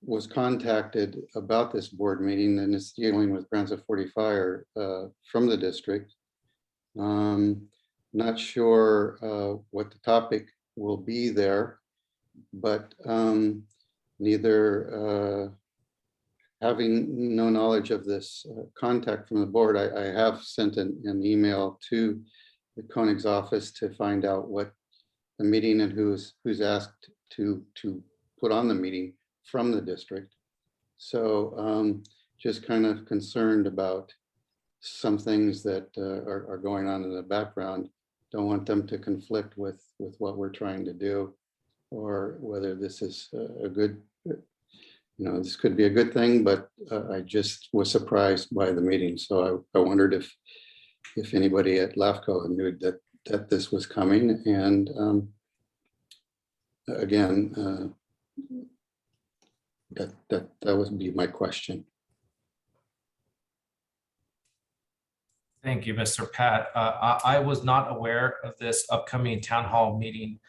was contacted about this board meeting, and it's dealing with Branciforte Fire from the district. Not sure what the topic will be there, but neither having no knowledge of this contact from the board, I have sent an email to the Koenig's office to find out what the meeting and who's asked to put on the meeting from the district. So just kind of concerned about some things that are going on in the background. Don't want them to conflict with what we're trying to do, or whether this is a good, this could be a good thing, but I just was surprised by the meeting. So I wondered if anybody at LAFCO knew that this was coming. And again, that would be my question. Thank you, Mr. Pat. I was not aware of this upcoming town hall meeting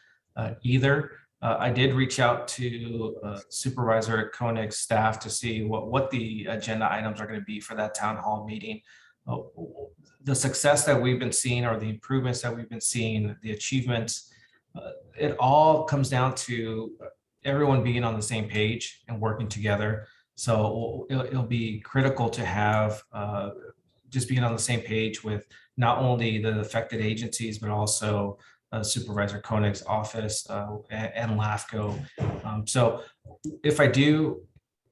either. I did reach out to Supervisor Koenig's staff to see what the agenda items are going to be for that town hall meeting. The success that we've been seeing, or the improvements that we've been seeing, the achievements, it all comes down to everyone being on the same page and working together. So it'll be critical to have just being on the same page with not only the affected agencies, but also Supervisor Koenig's office and LAFCO. So if I do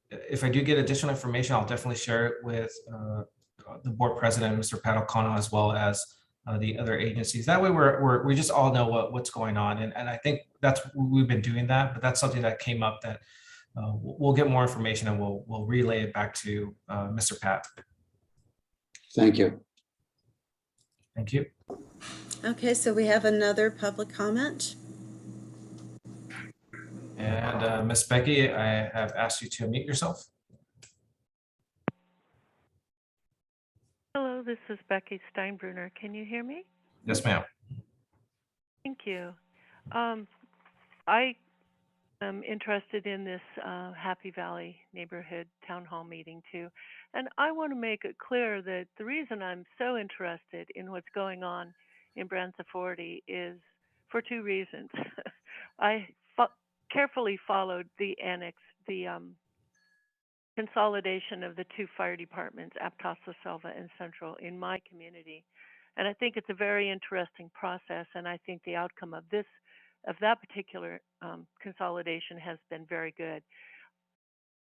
get additional information, I'll definitely share it with the board president, Mr. Pat O'Connell, as well as the other agencies. That way we just all know what's going on. And I think we've been doing that, but that's something that came up that we'll get more information, and we'll relay it back to Mr. Pat. Thank you. Thank you. Okay, so we have another public comment. And Ms. Becky, I have asked you to unmute yourself. Hello, this is Becky Steinbrunner. Can you hear me? Yes, ma'am. Thank you. I am interested in this Happy Valley neighborhood town hall meeting too. And I want to make it clear that the reason I'm so interested in what's going on in Branciforte is for two reasons. I carefully followed the consolidation of the two fire departments, Aptos, La Selva, and Central, in my community. And I think it's a very interesting process, and I think the outcome of that particular consolidation has been very good.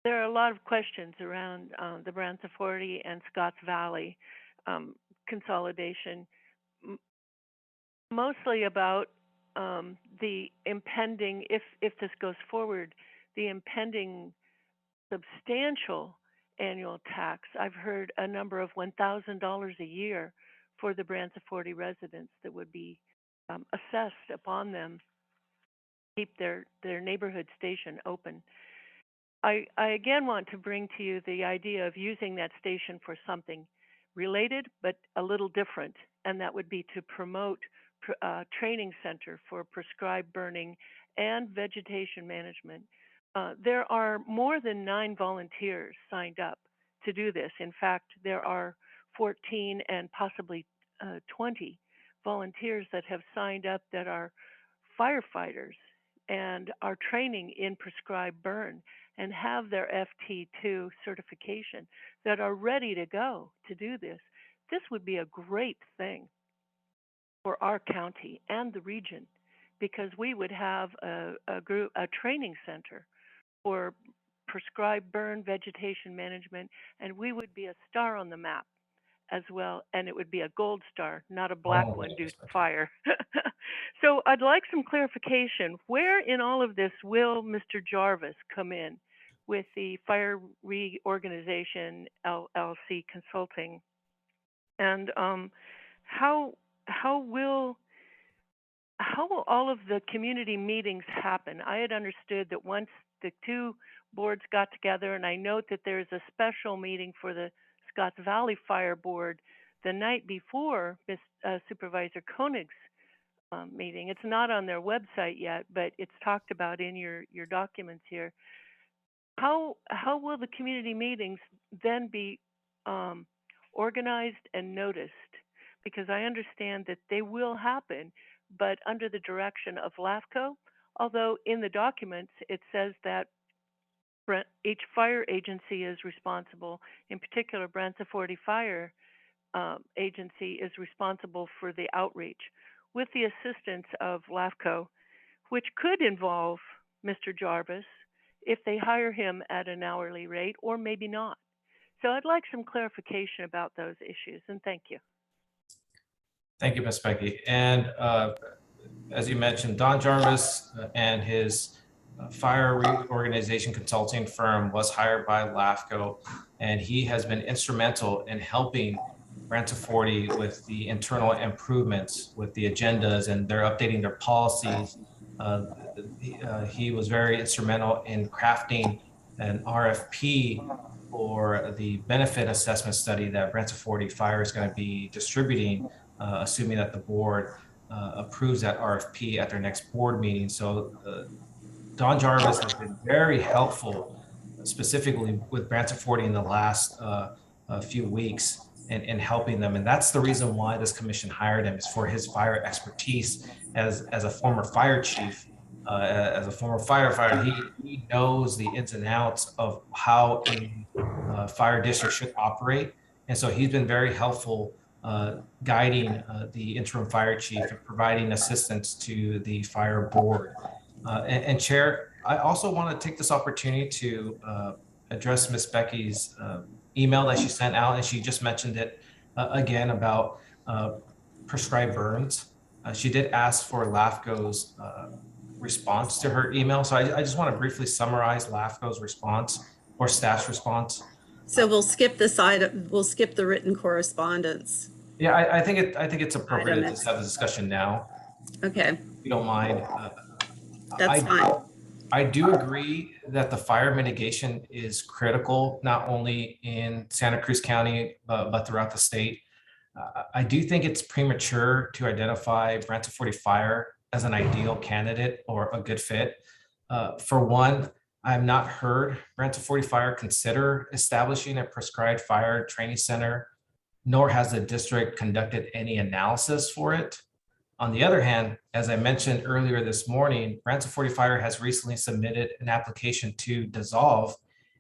There are a lot of questions around the Branciforte and Scotts Valley consolidation, mostly about the impending, if this goes forward, the impending substantial annual tax. I've heard a number of $1,000 a year for the Branciforte residents that would be assessed upon them to keep their neighborhood station open. I again want to bring to you the idea of using that station for something related but a little different, and that would be to promote a training center for prescribed burning and vegetation management. There are more than 9 volunteers signed up to do this. In fact, there are 14 and possibly 20 volunteers that have signed up that are firefighters and are training in prescribed burn and have their FT2 certification that are ready to go to do this. This would be a great thing for our county and the region, because we would have a training center for prescribed burn vegetation management, and we would be a star on the map as well, and it would be a gold star, not a black one due to fire. So I'd like some clarification. Where in all of this will Mr. Jarvis come in with the Fire Reorganization LLC Consulting? And how will all of the community meetings happen? I had understood that once the two boards got together, and I note that there's a special meeting for the Scotts Valley Fire Board the night before Supervisor Koenig's meeting. It's not on their website yet, but it's talked about in your documents here. How will the community meetings then be organized and noticed? Because I understand that they will happen, but under the direction of LAFCO, although in the documents it says that each fire agency is responsible. In particular, Branciforte Fire Agency is responsible for the outreach with the assistance of LAFCO, which could involve Mr. Jarvis if they hire him at an hourly rate, or maybe not. So I'd like some clarification about those issues, and thank you. Thank you, Ms. Becky. And as you mentioned, Don Jarvis and his Fire Reorganization consulting firm was hired by LAFCO, and he has been instrumental in helping Branciforte with the internal improvements, with the agendas, and they're updating their policies. He was very instrumental in crafting an RFP for the benefit assessment study that Branciforte Fire is going to be distributing, assuming that the board approves that RFP at their next board meeting. So Don Jarvis has been very helpful, specifically with Branciforte in the last few weeks in helping them. And that's the reason why this commission hired him, is for his fire expertise as a former fire chief, as a former firefighter. He knows the ins and outs of how a fire district should operate. And so he's been very helpful guiding the interim fire chief and providing assistance to the fire board. And Chair, I also want to take this opportunity to address Ms. Becky's email that she sent out, and she just mentioned it again about prescribed burns. She did ask for LAFCO's response to her email. So I just want to briefly summarize LAFCO's response, or staff's response. So we'll skip this item. We'll skip the written correspondence. Yeah, I think it's appropriate to just have the discussion now. Okay. If you don't mind. That's fine. I do agree that the fire mitigation is critical, not only in Santa Cruz County, but throughout the state. I do think it's premature to identify Branciforte Fire as an ideal candidate or a good fit. For one, I have not heard Branciforte Fire consider establishing a prescribed fire training center, nor has the district conducted any analysis for it. On the other hand, as I mentioned earlier this morning, Branciforte Fire has recently submitted an application to dissolve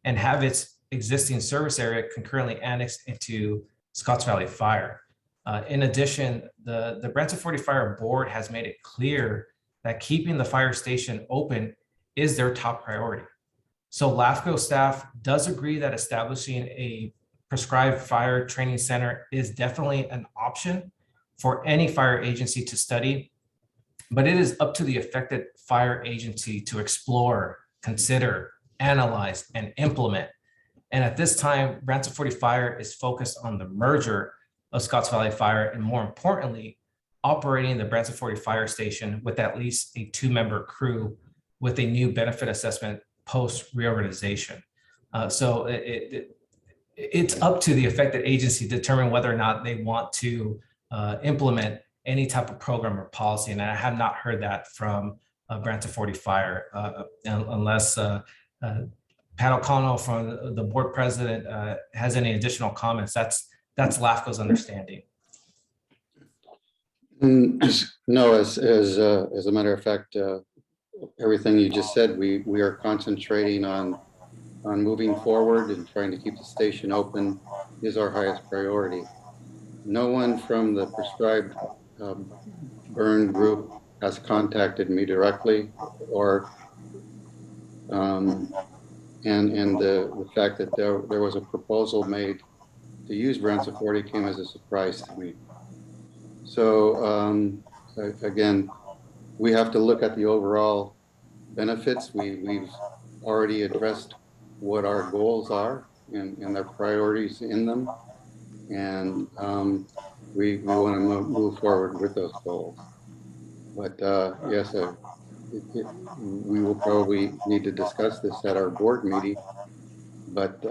and have its existing service area concurrently annexed into Scotts Valley Fire. In addition, the Branciforte Fire Board has made it clear that keeping the fire station open is their top priority. So LAFCO staff does agree that establishing a prescribed fire training center is definitely an option for any fire agency to study, but it is up to the affected fire agency to explore, consider, analyze, and implement. And at this time, Branciforte Fire is focused on the merger of Scotts Valley Fire, and more importantly, operating the Branciforte Fire Station with at least a 2-member crew with a new benefit assessment post reorganization. So it's up to the affected agency to determine whether or not they want to implement any type of program or policy. And I have not heard that from Branciforte Fire unless Pat O'Connell from the board president has any additional comments. That's LAFCO's understanding. No, as a matter of fact, everything you just said, we are concentrating on moving forward and trying to keep the station open is our highest priority. No one from the prescribed burn group has contacted me directly, or and the fact that there was a proposal made to use Branciforte came as a surprise to me. So again, we have to look at the overall benefits. We've already addressed what our goals are and their priorities in them, and we want to move forward with those goals. But yes, we will probably need to discuss this at our board meeting, but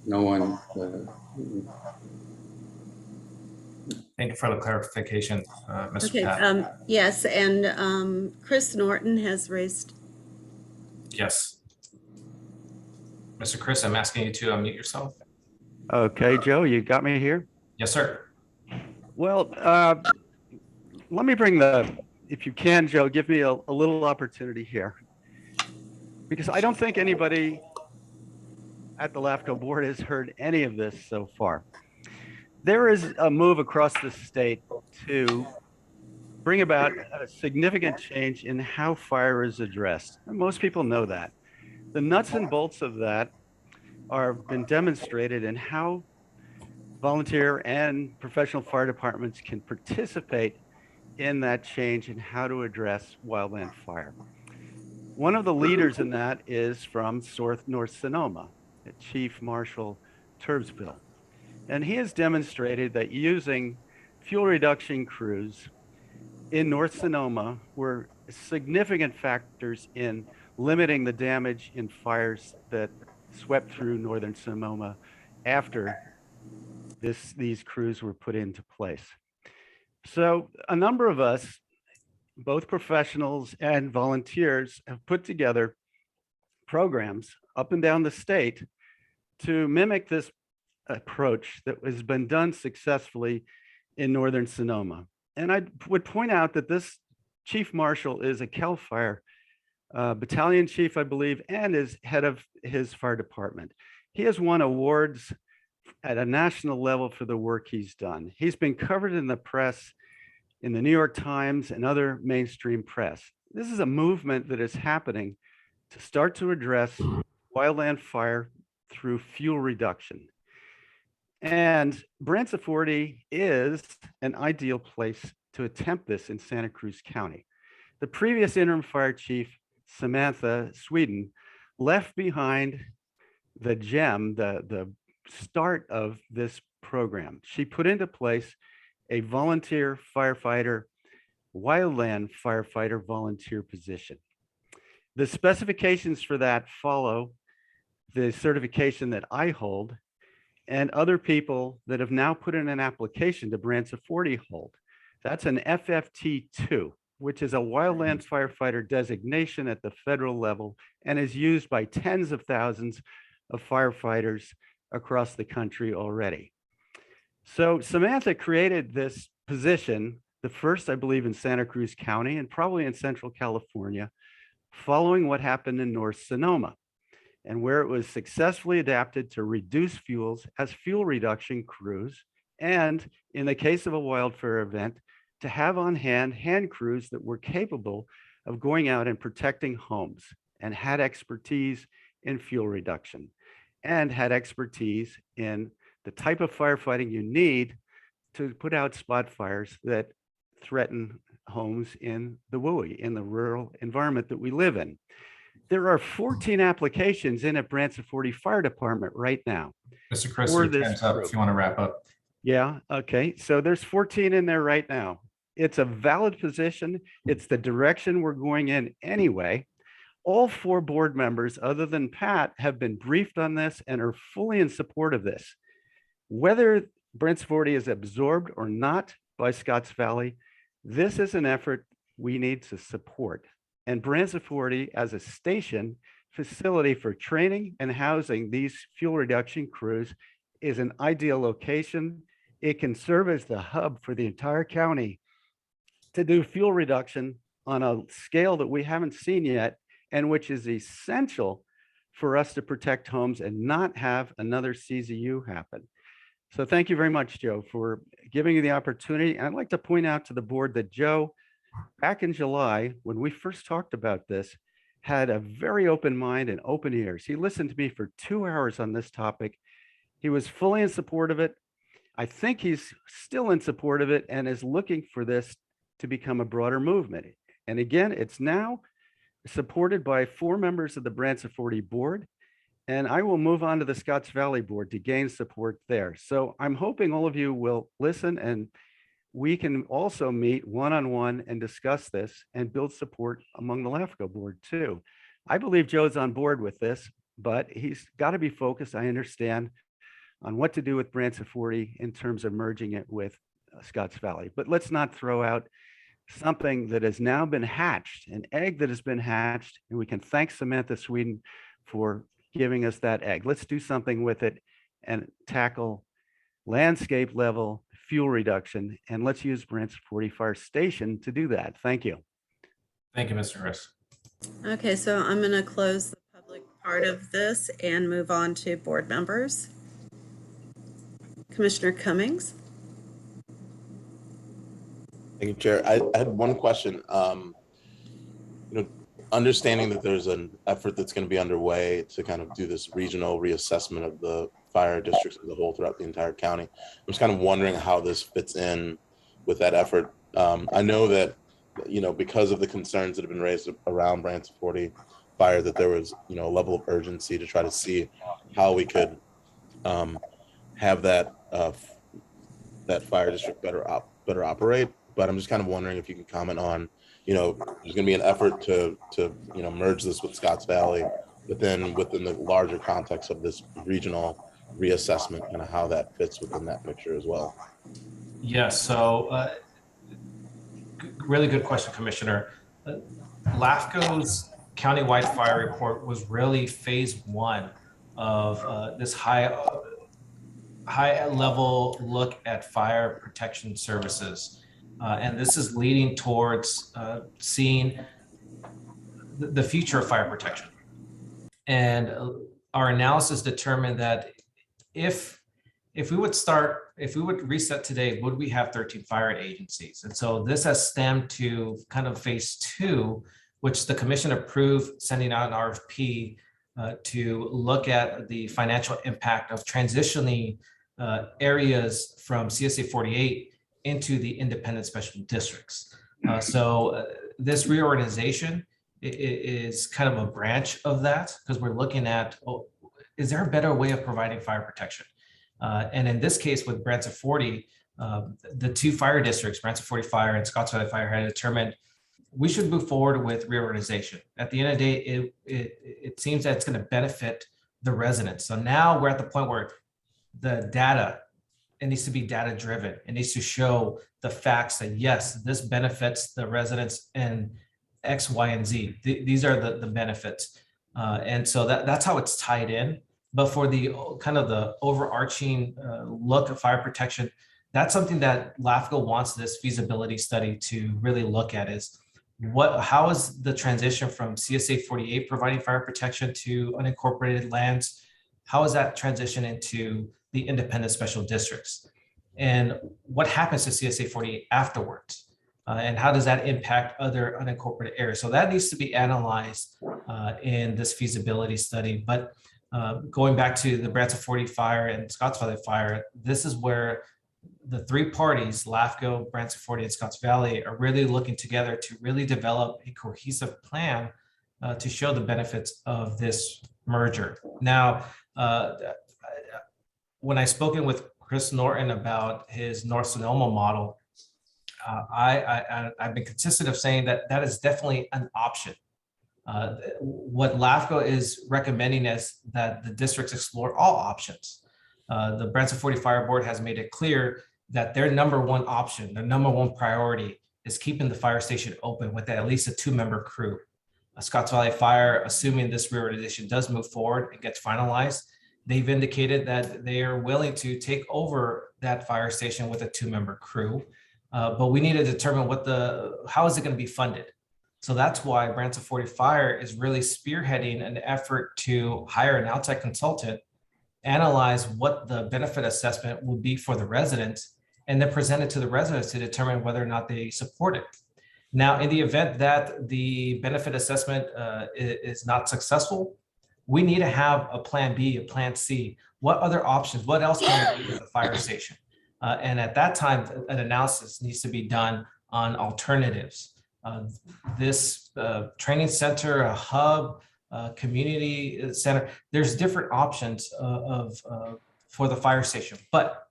no one. Thank you for the clarification, Mr. Okay, Pat. yes, and Chris Norton has raised. Yes. Mr. Chris, I'm asking you to unmute yourself. Okay, Joe, you got me here? Yes, sir. Well, let me bring if you can, Joe, give me a little opportunity here. Because I don't think anybody at the LAFCO board has heard any of this so far. There is a move across the state to bring about a significant change in how fire is addressed. And most people know that. The nuts and bolts of that are been demonstrated in how volunteer and professional fire departments can participate in that change in how to address wildland fire. One of the leaders in that is from North Sonoma, Chief Marshal Turbsville. And he has demonstrated that using fuel reduction crews in North Sonoma were significant factors in limiting the damage in fires that swept through northern Sonoma after these crews were put into place. So a number of us, both professionals and volunteers, have put together programs up and down the state to mimic this approach that has been done successfully in northern Sonoma. And I would point out that this Chief Marshal is a CAL FIRE battalion chief, I believe, and is head of his fire department. He has won awards at a national level for the work he's done. He's been covered in the press, in the New York Times and other mainstream press. This is a movement that is happening to start to address wildland fire through fuel reduction. And Branciforte is an ideal place to attempt this in Santa Cruz County. The previous interim fire chief, Samantha Sweden, left behind the gem, the start of this program. She put into place a volunteer firefighter, wildland firefighter volunteer position. The specifications for that follow the certification that I hold and other people that have now put in an application to Branciforte hold. That's an FFT2, which is a wildland firefighter designation at the federal level and is used by tens of thousands of firefighters across the country already. So Samantha created this position, the first, I believe, in Santa Cruz County and probably in Central California, following what happened in North Sonoma. and where it was successfully adapted to reduce fuels as fuel reduction crews, and in the case of a wildfire event, to have on hand crews that were capable of going out and protecting homes and had expertise in fuel reduction and had expertise in the type of firefighting you need to put out spot fires that threaten homes in the WUI, in the rural environment that we live in. There are 14 applications in at Branciforte Fire Department right now. Mr. Chris, for your this time's up crew. if you want to wrap up. Yeah, okay. So there's 14 in there right now. It's a valid position. It's the direction we're going in anyway. All 4 board members, other than Pat, have been briefed on this and are fully in support of this. Whether Branciforte is absorbed or not by Scotts Valley, this is an effort we need to support. And Branciforte as a station facility for training and housing these fuel reduction crews is an ideal location. It can serve as the hub for the entire county to do fuel reduction on a scale that we haven't seen yet, and which is essential for us to protect homes and not have another CZU happen. So thank you very much, Joe, for giving me the opportunity. And I'd like to point out to the board that Joe, back in July, when we first talked about this, had a very open mind and open ears. He listened to me for 2 hours on this topic. He was fully in support of it. I think he's still in support of it and is looking for this to become a broader movement. And again, it's now supported by 4 members of the Branciforte board, and I will move on to the Scotts Valley board to gain support there. So I'm hoping all of you will listen, and we can also meet one-on-one and discuss this and build support among the LAFCO board too. I believe Joe's on board with this, but he's got to be focused, I understand, on what to do with Branciforte in terms of merging it with Scotts Valley. But let's not throw out something that has now been hatched, an egg that has been hatched, and we can thank Samantha Sweden for giving us that egg. Let's do something with it and tackle landscape level fuel reduction, and let's use Branciforte Fire Station to do that. Thank you. Thank you, Mr. Chris. Okay, so I'm going to close the public part of this and move on to board members. Commissioner Cummings. Thank you, Chair. I had one question. Understanding that there's an effort that's going to be underway to kind of do this regional reassessment of the fire districts as a whole throughout the entire county. I'm just kind of wondering how this fits in with that effort. I know that, because of the concerns that have been raised around Branciforte fire, that there was, a level of urgency to try to see how we could have that fire district better operate. But I'm just kind of wondering if you can comment on, there's going to be an effort to merge this with Scotts Valley, but then within the larger context of this regional reassessment, kind of how that fits within that picture as well. Yes, so really good question, Commissioner. LAFCO's countywide fire report was really phase 1 of this high level look at fire protection services. And this is leading towards seeing the future of fire protection. And our analysis determined that if we would reset today, would we have 13 fire agencies? And so this has stemmed to kind of phase 2, which the commission approved sending out an RFP to look at the financial impact of transitioning areas from CSA 48 into the independent special districts. So this reorganization is kind of a branch of that, because we're looking at, is there a better way of providing fire protection? And in this case with Branciforte, the 2 fire districts, Branciforte Fire and Scotts Valley Fire, had determined we should move forward with reorganization. At the end of the day, it seems that it's going to benefit the residents. So now we're at the point where the data, it needs to be data driven. It needs to show the facts that yes, this benefits the residents in X, Y, and Z. These are the benefits. And so that's how it's tied in. But for the kind of the overarching look at fire protection, that's something that LAFCO wants this feasibility study to really look at, is how is the transition from CSA 48 providing fire protection to unincorporated lands? How is that transition into the independent special districts? And what happens to CSA 48 afterwards? And how does that impact other unincorporated areas? So that needs to be analyzed in this feasibility study. But going back to the Branciforte fire and Scotts Valley fire, this is where the three parties, LAFCO, Branciforte, and Scotts Valley, are really looking together to really develop a cohesive plan to show the benefits of this merger. Now, when I spoken with Chris Norton about his North Sonoma model, I've been consistent of saying that that is definitely an option. What LAFCO is recommending is that the districts explore all options. The Branciforte Fire Board has made it clear that their number one option, their number one priority is keeping the fire station open with at least a 2-member crew. Scotts Valley Fire, assuming this reorganization does move forward and gets finalized, they've indicated that they are willing to take over that fire station with a 2-member crew. But we need to determine how is it going to be funded? So that's why Branciforte Fire is really spearheading an effort to hire an outside consultant, analyze what the benefit assessment will be for the residents, and then present it to the residents to determine whether or not they support it. Now, in the event that the benefit assessment is not successful, we need to have a plan B, a plan C. What other options, what else can we do with the fire station? And at that time, an analysis needs to be done on alternatives. This training center, a hub, community center, there's different options for the fire station, but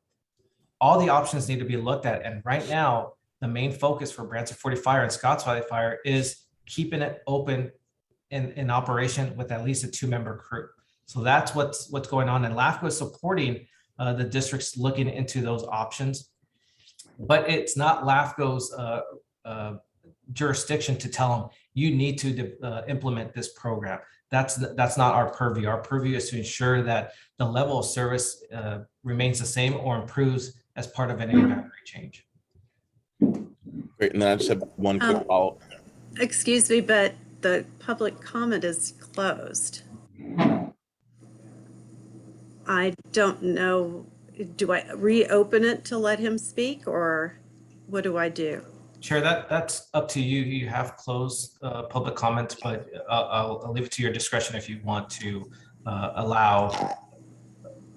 all the options need to be looked at. And right now, the main focus for Branciforte Fire and Scotts Valley Fire is keeping it open in operation with at least a 2-member crew. So that's what's going on. And LAFCO is supporting the districts looking into those options, but it's not LAFCO's jurisdiction to tell them you need to implement this program. That's not our purview. Our purview is to ensure that the level of service remains the same or improves as part of any boundary change. Great, and then I just have one quick follow-up. Excuse me, but the public comment is closed. I don't know, do I reopen it to let him speak, or what do I do? Chair, that's up to you. You have closed public comments, but I'll leave it to your discretion if you want to allow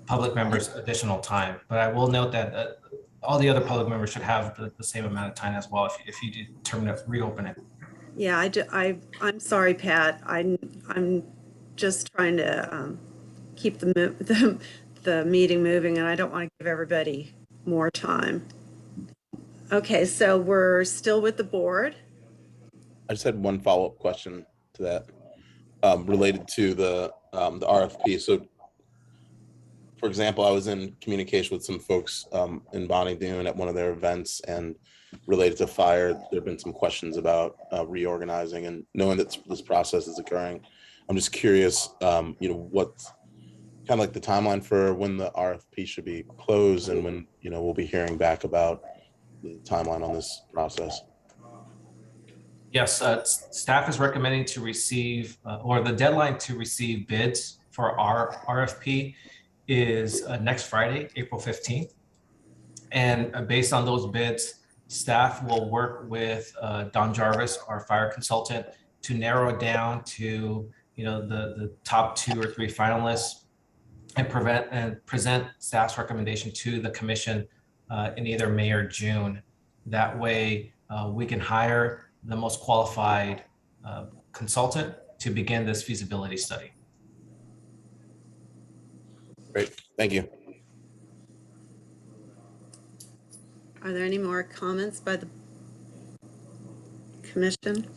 public members additional time. But I will note that all the other public members should have the same amount of time as well if you determine to reopen it. Yeah, I'm sorry, Pat. I'm just trying to keep the meeting moving, and I don't want to give everybody more time. Okay, so we're still with the board. I just had one follow-up question to that related to the RFP. So, for example, I was in communication with some folks in Bonnie Doon at one of their events, and related to fire, there have been some questions about reorganizing, and knowing that this process is occurring. I'm just curious, what's kind of like the timeline for when the RFP should be closed, and when we'll be hearing back about the timeline on this process. Yes, staff is recommending to receive, or the deadline to receive bids for our RFP is next Friday, April 15th. And based on those bids, staff will work with Don Jarvis, our fire consultant, to narrow it down to the top 2 or 3 finalists, and present staff's recommendation to the commission in either May or June. That way we can hire the most qualified consultant to begin this feasibility study. Great, thank you. Are there any more comments by the commission?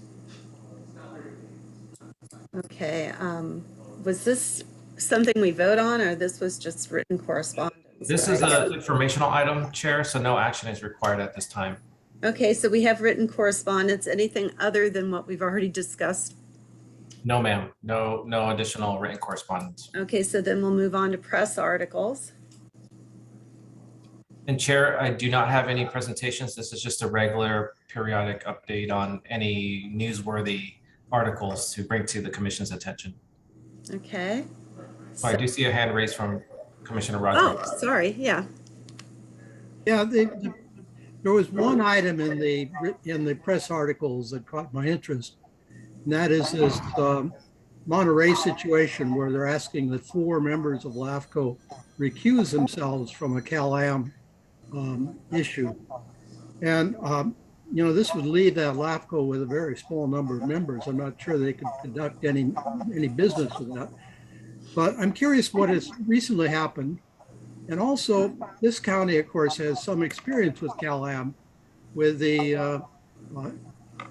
Okay, was this something we vote on, or this was just written correspondence? This is an informational item, Chair, so no action is required at this time. Okay, so we have written correspondence. Anything other than what we've already discussed? No, ma'am. No additional written correspondence. Okay, so then we'll move on to press articles. And Chair, I do not have any presentations. This is just a regular periodic update on any newsworthy articles to bring to the commission's attention. Okay. So I do see a hand raised from Commissioner Oh, Rogers. sorry. Yeah. Yeah, there was one item in the press articles that caught my interest, and that is this Monterey situation where they're asking that 4 members of LAFCO recuse themselves from a CalAm issue. And, you know, this would leave that LAFCO with a very small number of members. I'm not sure they could conduct any business with that. But I'm curious what has recently happened. And also, this county, of course, has some experience with CalAm, with the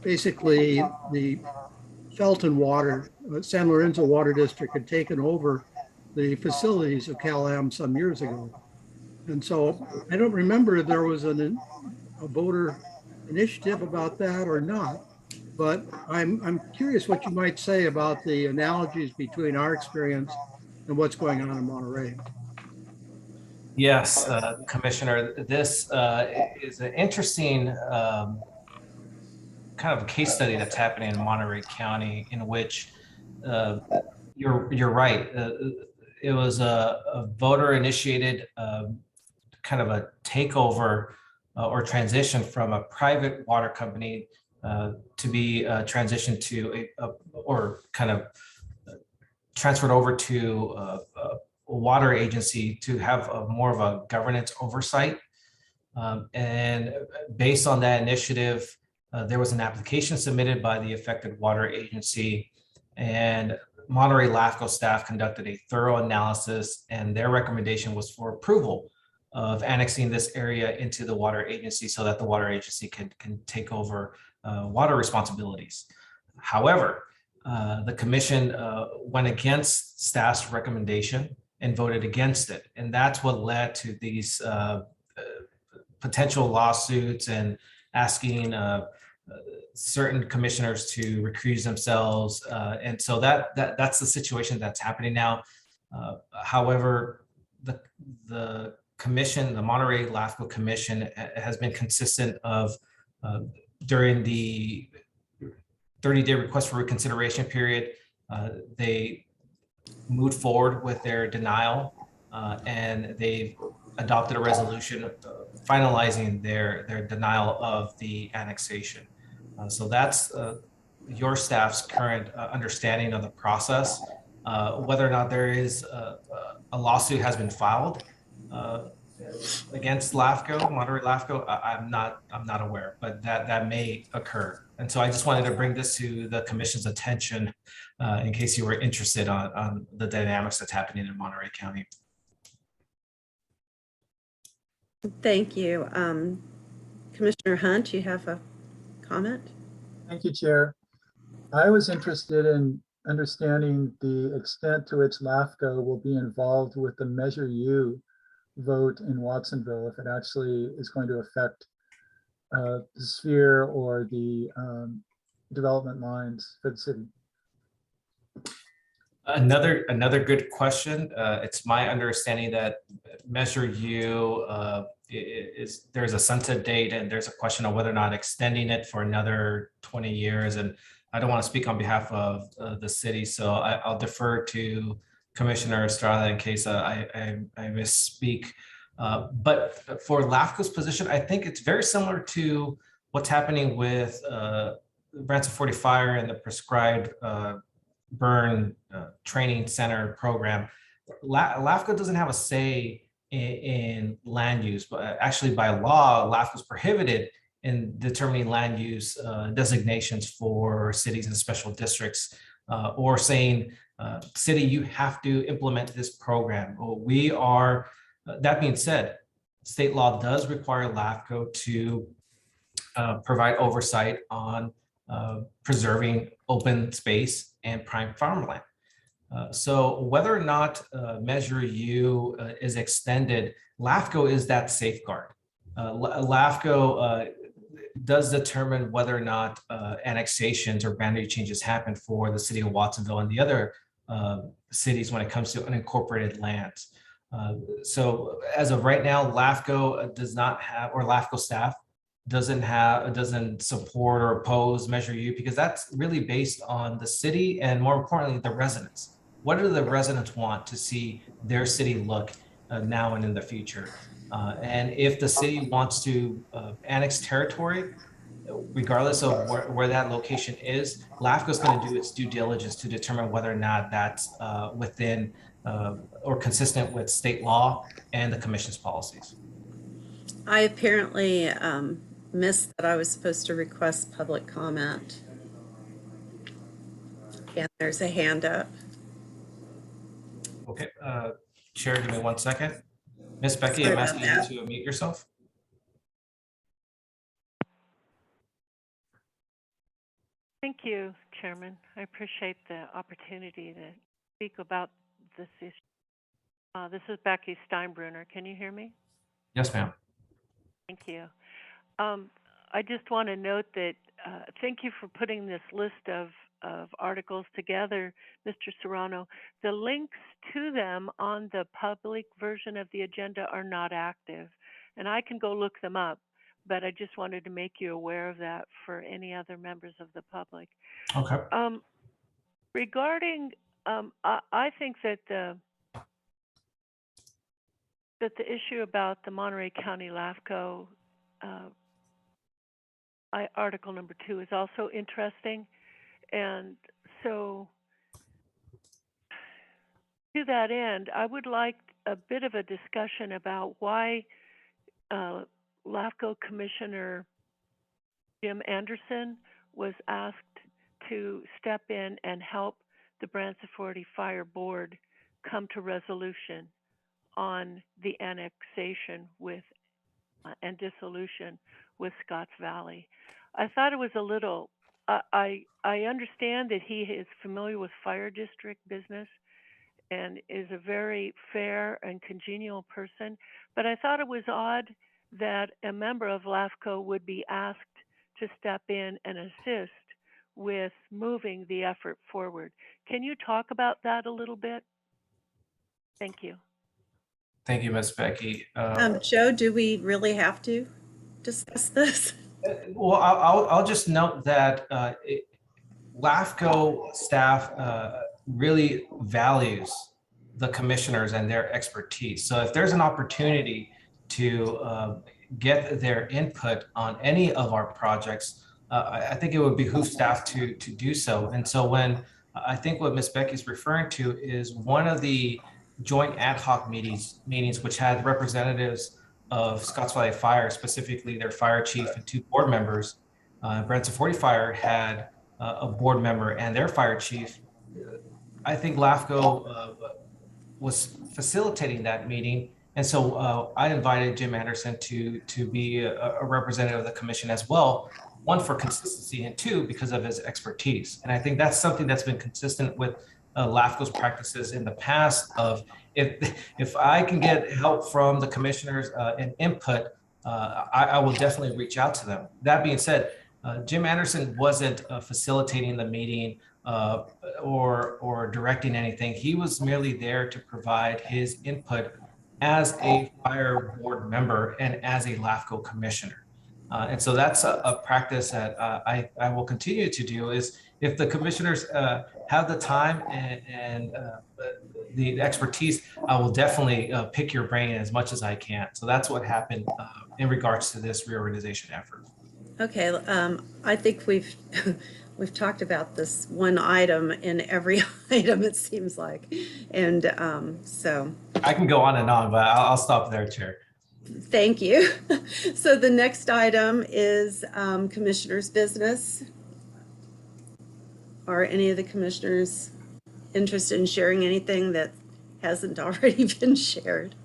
basically the Felton Water, San Lorenzo Water District had taken over the facilities of CalAm some years ago. And so I don't remember if there was a voter initiative about that or not, but I'm curious what you might say about the analogies between our experience and what's going on in Monterey. Yes, Commissioner, this is an interesting kind of a case study that's happening in Monterey County, in which you're right. It was a voter initiated kind of a takeover or transition from a private water company to be transitioned to or kind of transferred over to a water agency to have more of a governance oversight. And based on that initiative, there was an application submitted by the affected water agency, and Monterey LAFCO staff conducted a thorough analysis, and their recommendation was for approval of annexing this area into the water agency so that the water agency can take over water responsibilities. However, the commission went against staff's recommendation and voted against it. And that's what led to these potential lawsuits and asking certain commissioners to recuse themselves. And so that's the situation that's happening now. However, the commission, the Monterey LAFCO Commission, has been consistent of during the 30-day request for reconsideration period, they moved forward with their denial, and they adopted a resolution finalizing their denial of the annexation. So that's your staff's current understanding of the process. Whether or not there is a lawsuit has been filed against LAFCO, Monterey LAFCO, I'm not aware, but that may occur. And so I just wanted to bring this to the commission's attention in case you were interested on the dynamics that's happening in Monterey County. Thank you. Commissioner Hunt, you have a comment? Thank you, Chair. I was interested in understanding the extent to which LAFCO will be involved with the Measure U vote in Watsonville, if it actually is going to affect the sphere or the development lines for the city. Another good question. It's my understanding that Measure U there's a sunset date, and there's a question of whether or not extending it for another 20 years. And I don't want to speak on behalf of the city, so I'll defer to Commissioner Estrada in case I misspeak. But for LAFCO's position, I think it's very similar to what's happening with Branciforte Fire and the prescribed burn training center program. LAFCO doesn't have a say in land use, but actually by law, LAFCO is prohibited in determining land use designations for cities and special districts, or saying, city, you have to implement this program. We are, that being said, state law does require LAFCO to provide oversight on preserving open space and prime farmland. So whether or not Measure U is extended, LAFCO is that safeguard. LAFCO does determine whether or not annexations or boundary changes happen for the city of Watsonville and the other cities when it comes to unincorporated lands. So as of right now, LAFCO does not have, or LAFCO staff doesn't support or oppose Measure U, because that's really based on the city and, more importantly, the residents. What do the residents want to see their city look now and in the future? And if the city wants to annex territory, regardless of where that location is, LAFCO is going to do its due diligence to determine whether or not that's within or consistent with state law and the commission's policies. I apparently missed that I was supposed to request public comment. And there's a hand up. Okay, Chair, give me 1 second. Ms. Becky, I'm asking you to unmute yourself. Thank you, Chairman. I appreciate the opportunity to speak about this issue. This is Becky Steinbrunner. Can you hear me? Yes, ma'am. Thank you. I just want to note that thank you for putting this list of articles together, Mr. Serrano. The links to them on the public version of the agenda are not active, and I can go look them up, but I just wanted to make you aware of that for any other members of the public. Okay. Regarding, I think that the issue about the Monterey County LAFCO article number 2 is also interesting. And so to that end, I would like a bit of a discussion about why LAFCO Commissioner Jim Anderson was asked to step in and help the Branciforte Fire Board come to resolution on the annexation with and dissolution with Scotts Valley. I thought it was a little, I understand that he is familiar with fire district business and is a very fair and congenial person, but I thought it was odd that a member of LAFCO would be asked to step in and assist with moving the effort forward. Can you talk about that a little bit? Thank you. Thank you, Ms. Becky. Joe, do we really have to discuss this? Well, I'll just note that LAFCO staff really values the commissioners and their expertise. So if there's an opportunity to get their input on any of our projects, I think it would behoove staff to do so. And so when I think what Ms. Becky's referring to is one of the joint ad hoc meetings which had representatives of Scotts Valley Fire, specifically their fire chief and 2 board members. Branciforte Fire had a board member and their fire chief. I think LAFCO was facilitating that meeting. And so I invited Jim Anderson to be a representative of the commission as well, 1, for consistency, and 2, because of his expertise. And I think that's something that's been consistent with LAFCO's practices in the past of if I can get help from the commissioners and input, I will definitely reach out to them. That being said, Jim Anderson wasn't facilitating the meeting or directing anything. He was merely there to provide his input as a fire board member and as a LAFCO commissioner. And so that's a practice that I will continue to do. Is if the commissioners have the time and the expertise, I will definitely pick your brain as much as I can. So that's what happened in regards to this reorganization effort. Okay, I think we've talked about this one item in every item, it seems like. And so I can go on and on, but I'll stop there, Chair. Thank you. So the next item is commissioner's business. Are any of the commissioners interested in sharing anything that hasn't already been shared?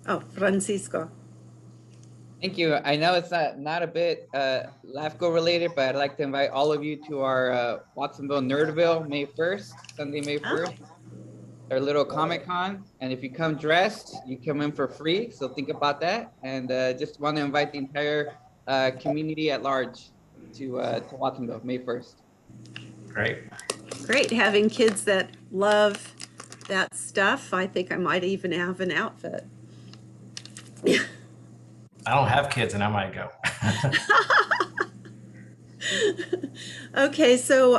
Oh, Francisco. Thank you. I know it's not a bit LAFCO related, but I'd like to invite all of you to our Watsonville Nerdville May 1st, Sunday, May 1st. Our little Comic-Con, and if you come dressed, you come in for free. So think about that, and just want to invite the entire community at large to Watsonville, May 1st. Great. Great, having kids that love that stuff. I think I might even have an outfit. I don't have kids and I might go. Okay, so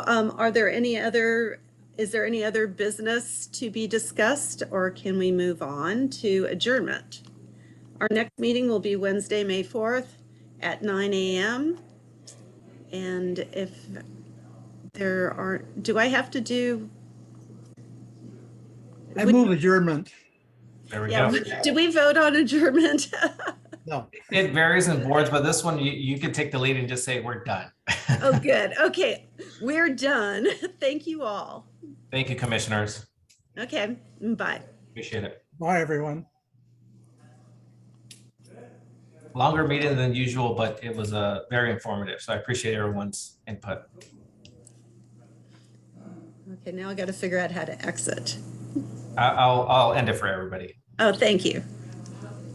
is there any other business to be discussed, or can we move on to adjournment? Our next meeting will be Wednesday, May 4th at 9 a.m. And if there aren't, do I have to do? I move adjournment. There we Yeah, go. did we vote on adjournment? No. It varies in boards, but this one, you could take the lead and just say, we're done. Oh, good. Okay, we're done. Thank you all. Thank you, commissioners. Okay, bye. Appreciate it. Bye, everyone. Longer meeting than usual, but it was very informative. So I appreciate everyone's input. Okay, now I got to figure out how to exit. I'll end it for everybody. Oh, thank you.